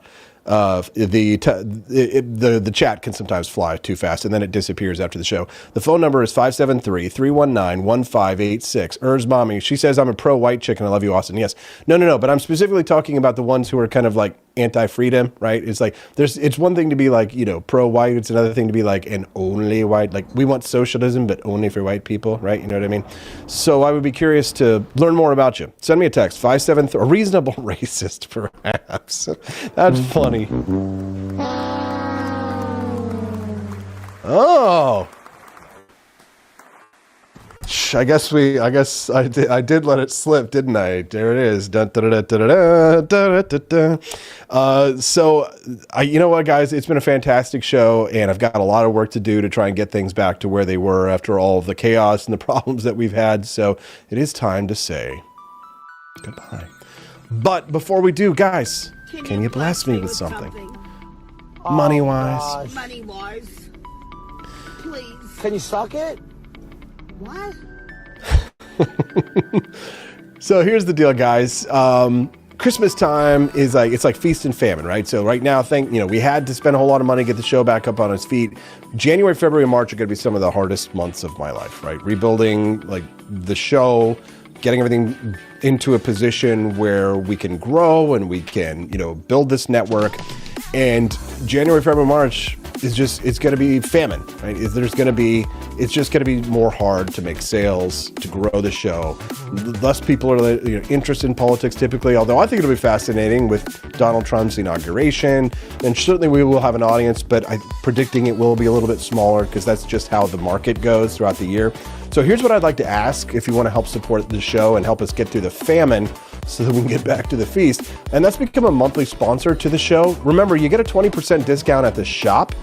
chat can sometimes fly too fast and then it disappears after the show. The phone number is 573-319-1586. Ern's mommy, she says I'm a pro-white chick and I love you, Austin. Yes. No. But I'm specifically talking about the ones who are kind of like anti-freedom, right? It's like it's one thing to be like, pro-white. It's another thing to be like an only white. Like we want socialism, but only for white people, right? You know what I mean? So I would be curious to learn more about you. Send me a text, 573, a reasonable racist, perhaps. That's funny. Oh. I guess I did let it slip, didn't I? There it is. So you know what, guys? It's been a fantastic show, and I've got a lot of work to do to try and get things back to where they were after all of the chaos and the problems that we've had. So it is time to say goodbye. But before we do, guys, can you bless me with something? Money-wise. Money-wise. Please. Can you suck it? What? So here's the deal, guys. Christmas time is it's like feast and famine, right? So right now, we had to spend a whole lot of money to get the show back up on its feet. January, February, and March are going to be some of the hardest months of my life, right? Rebuilding the show, getting everything into a position where we can grow and we can, build this network. And January, February, March, it's going to be famine, right? It's just going to be more hard to make sales, to grow the show. Less people are interested in politics typically, although I think it'll be fascinating with Donald Trump's inauguration. And certainly we will have an audience, but I'm predicting it will be a little bit smaller because that's just how the market goes throughout the year. So here's what I'd like to ask if you want to help support the show and help us get through the famine so that we can get back to the feast. And that's become a monthly sponsor to the show. Remember, you get a 20% discount at the shop.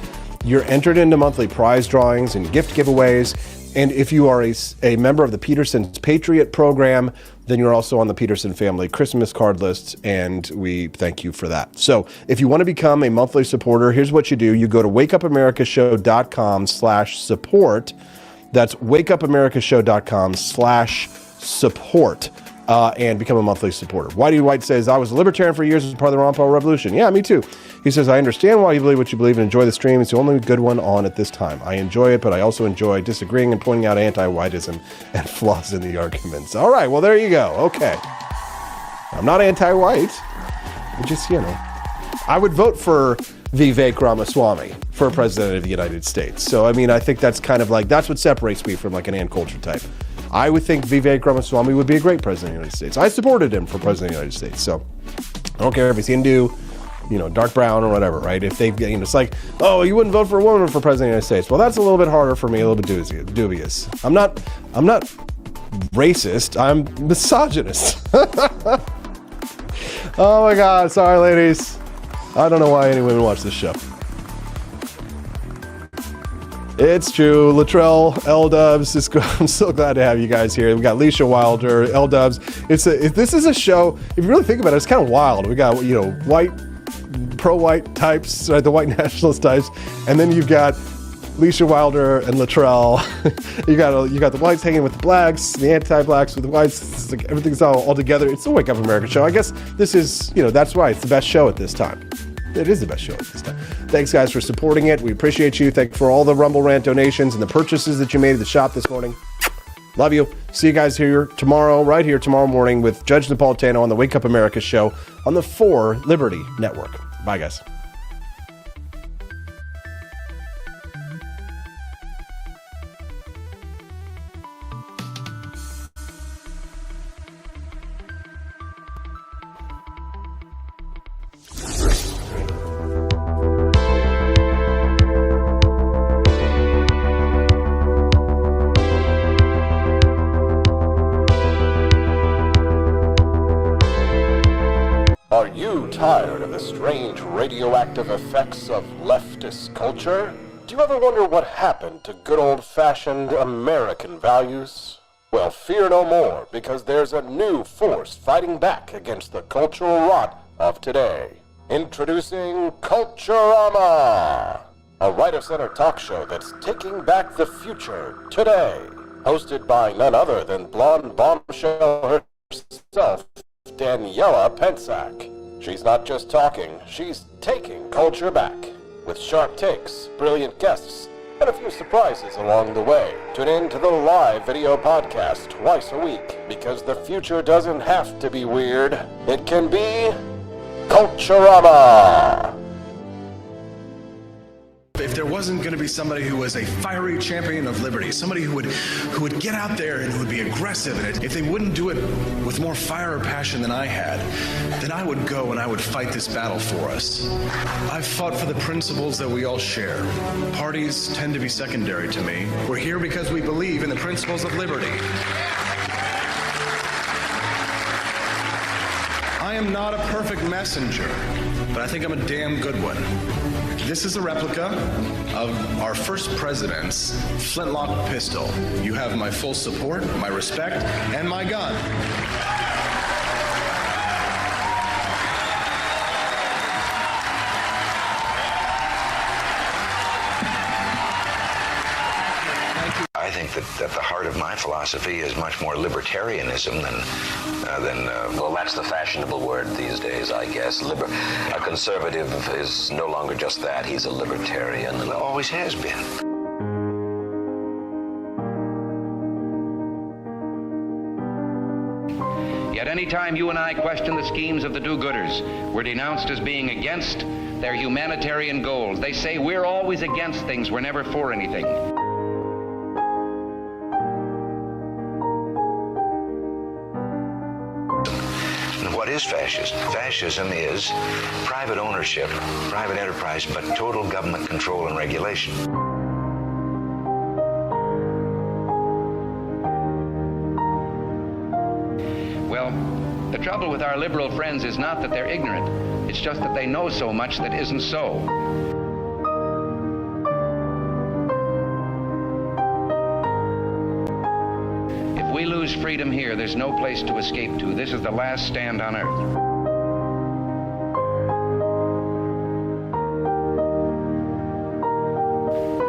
You're entered into monthly prize drawings and gift giveaways. And if you are a member of the Peterson's Patriot program, then you're also on the Peterson family Christmas card list, and we thank you for that. So if you want to become a monthly supporter, here's what you do. You go to wakeupamericashow.com/support. That's wakeupamericashow.com/support. And become a monthly supporter. Whitey White says, I was a libertarian for years as part of the Ron Paul Revolution. Yeah, me too. He says, I understand why you believe what you believe and enjoy the stream. It's the only good one on at this time. I enjoy it, but I also enjoy disagreeing and pointing out anti-whiteism and flaws in the arguments. All right, well, there you go. Okay. I'm not anti-white. I just, I would vote for Vivek Ramaswamy for president of the United States. So, I mean, I think that's kind of like, that's what separates me from like an Ann Coulter type. I would think Vivek Ramaswamy would be a great president of the United States. I supported him for president of the United States. So I don't care if he's Hindu, dark brown or whatever, right? If they, it's like, oh, you wouldn't vote for a woman for president of the United States. Well, that's a little bit harder for me, a little bit dubious. I'm not racist. I'm misogynist. Oh my God. Sorry, ladies. I don't know why any women watch this show. It's true. Latrell, L-Dubs, I'm so glad to have you guys here. We got Leisha Wilder, L-Dubs. This is a show, if you really think about it, it's kind of wild. We got, white, pro-white types, right, the white nationalist types, and then you've got Leisha Wilder and Latrell. you got the whites hanging with the blacks, the anti-blacks with the whites. It's like everything's all together. It's the Wake Up America show. I guess this is, that's why it's the best show at this time. It is the best show at this time. Thanks, guys, for supporting it. We appreciate you. Thank you for all the Rumble Rant donations and the purchases that you made at the shop this morning. Love you. See you guys here tomorrow morning with Judge Napolitano on the Wake Up America show on the 4 Liberty Network. Bye, guys. Are you tired of the strange radioactive effects of leftist culture? Do you ever wonder what happened to good old-fashioned American values? Well, fear no more, because there's a new force fighting back against the cultural rot of today. Introducing Culturama, a right-of-center talk show that's taking back the future today. Hosted by none other than blonde bombshell herself, Daniela Pensack. She's not just talking, she's taking culture back. With sharp takes, brilliant guests, and a few surprises along the way. Tune in to the live video podcast twice a week, because the future doesn't have to be weird. It can be Culturama. If there wasn't going to be somebody who was a fiery champion of liberty, somebody who would get out there and who would be aggressive, and if they wouldn't do it with more fire or passion than I had, then I would go and I would fight this battle for us. I've fought for the principles that we all share. Parties tend to be secondary to me. We're here because we believe in the principles of liberty. I am not a perfect messenger, but I think I'm a damn good one. This is a replica of our first president's flintlock pistol. You have my full support, my respect, and my gun. I think that the heart of my philosophy is much more libertarianism than well, that's the fashionable word these days, I guess. A conservative is no longer just that. He's a libertarian and always has been. Yet any time you and I question the schemes of the do-gooders, we're denounced as being against their humanitarian goals. They say we're always against things, we're never for anything. What is fascism? Fascism is private ownership, private enterprise, but total government control and regulation. Well, the trouble with our liberal friends is not that they're ignorant. It's just that they know so much that isn't so. If we lose freedom here, there's no place to escape to. This is the last stand on earth.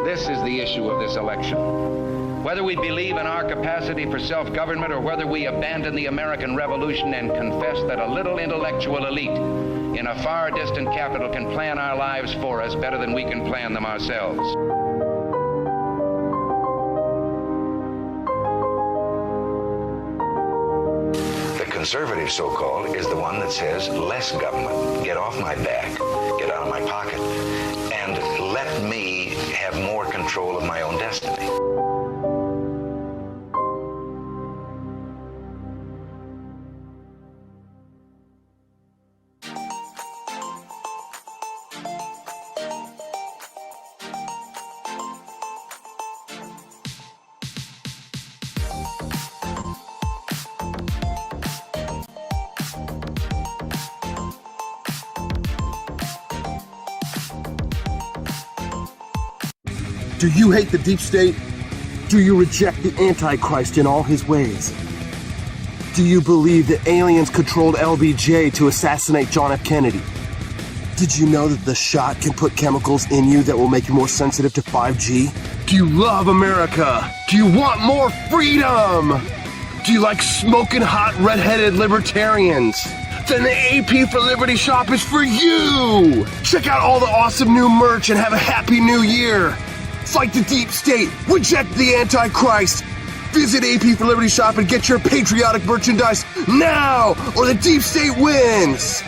This is the issue of this election. Whether we believe in our capacity for self-government or whether we abandon the American Revolution and confess that a little intellectual elite in a far distant capital can plan our lives for us better than we can plan them ourselves. The conservative, so-called, is the one that says less government, get off my back, get out of my pocket, and let me have more control of my own destiny. Do you hate the deep state? Do you reject the Antichrist in all his ways? Do you believe that aliens controlled LBJ to assassinate John F. Kennedy? Did you know that the shot can put chemicals in you that will make you more sensitive to 5G? Do you love America? Do you want more freedom? Do you like smoking hot red-headed libertarians? Then the AP for Liberty shop is for you! Check out all the awesome new merch and have a happy new year! Fight the deep state! Reject the Antichrist! Visit AP for Liberty shop and get your patriotic merchandise now, or the deep state wins!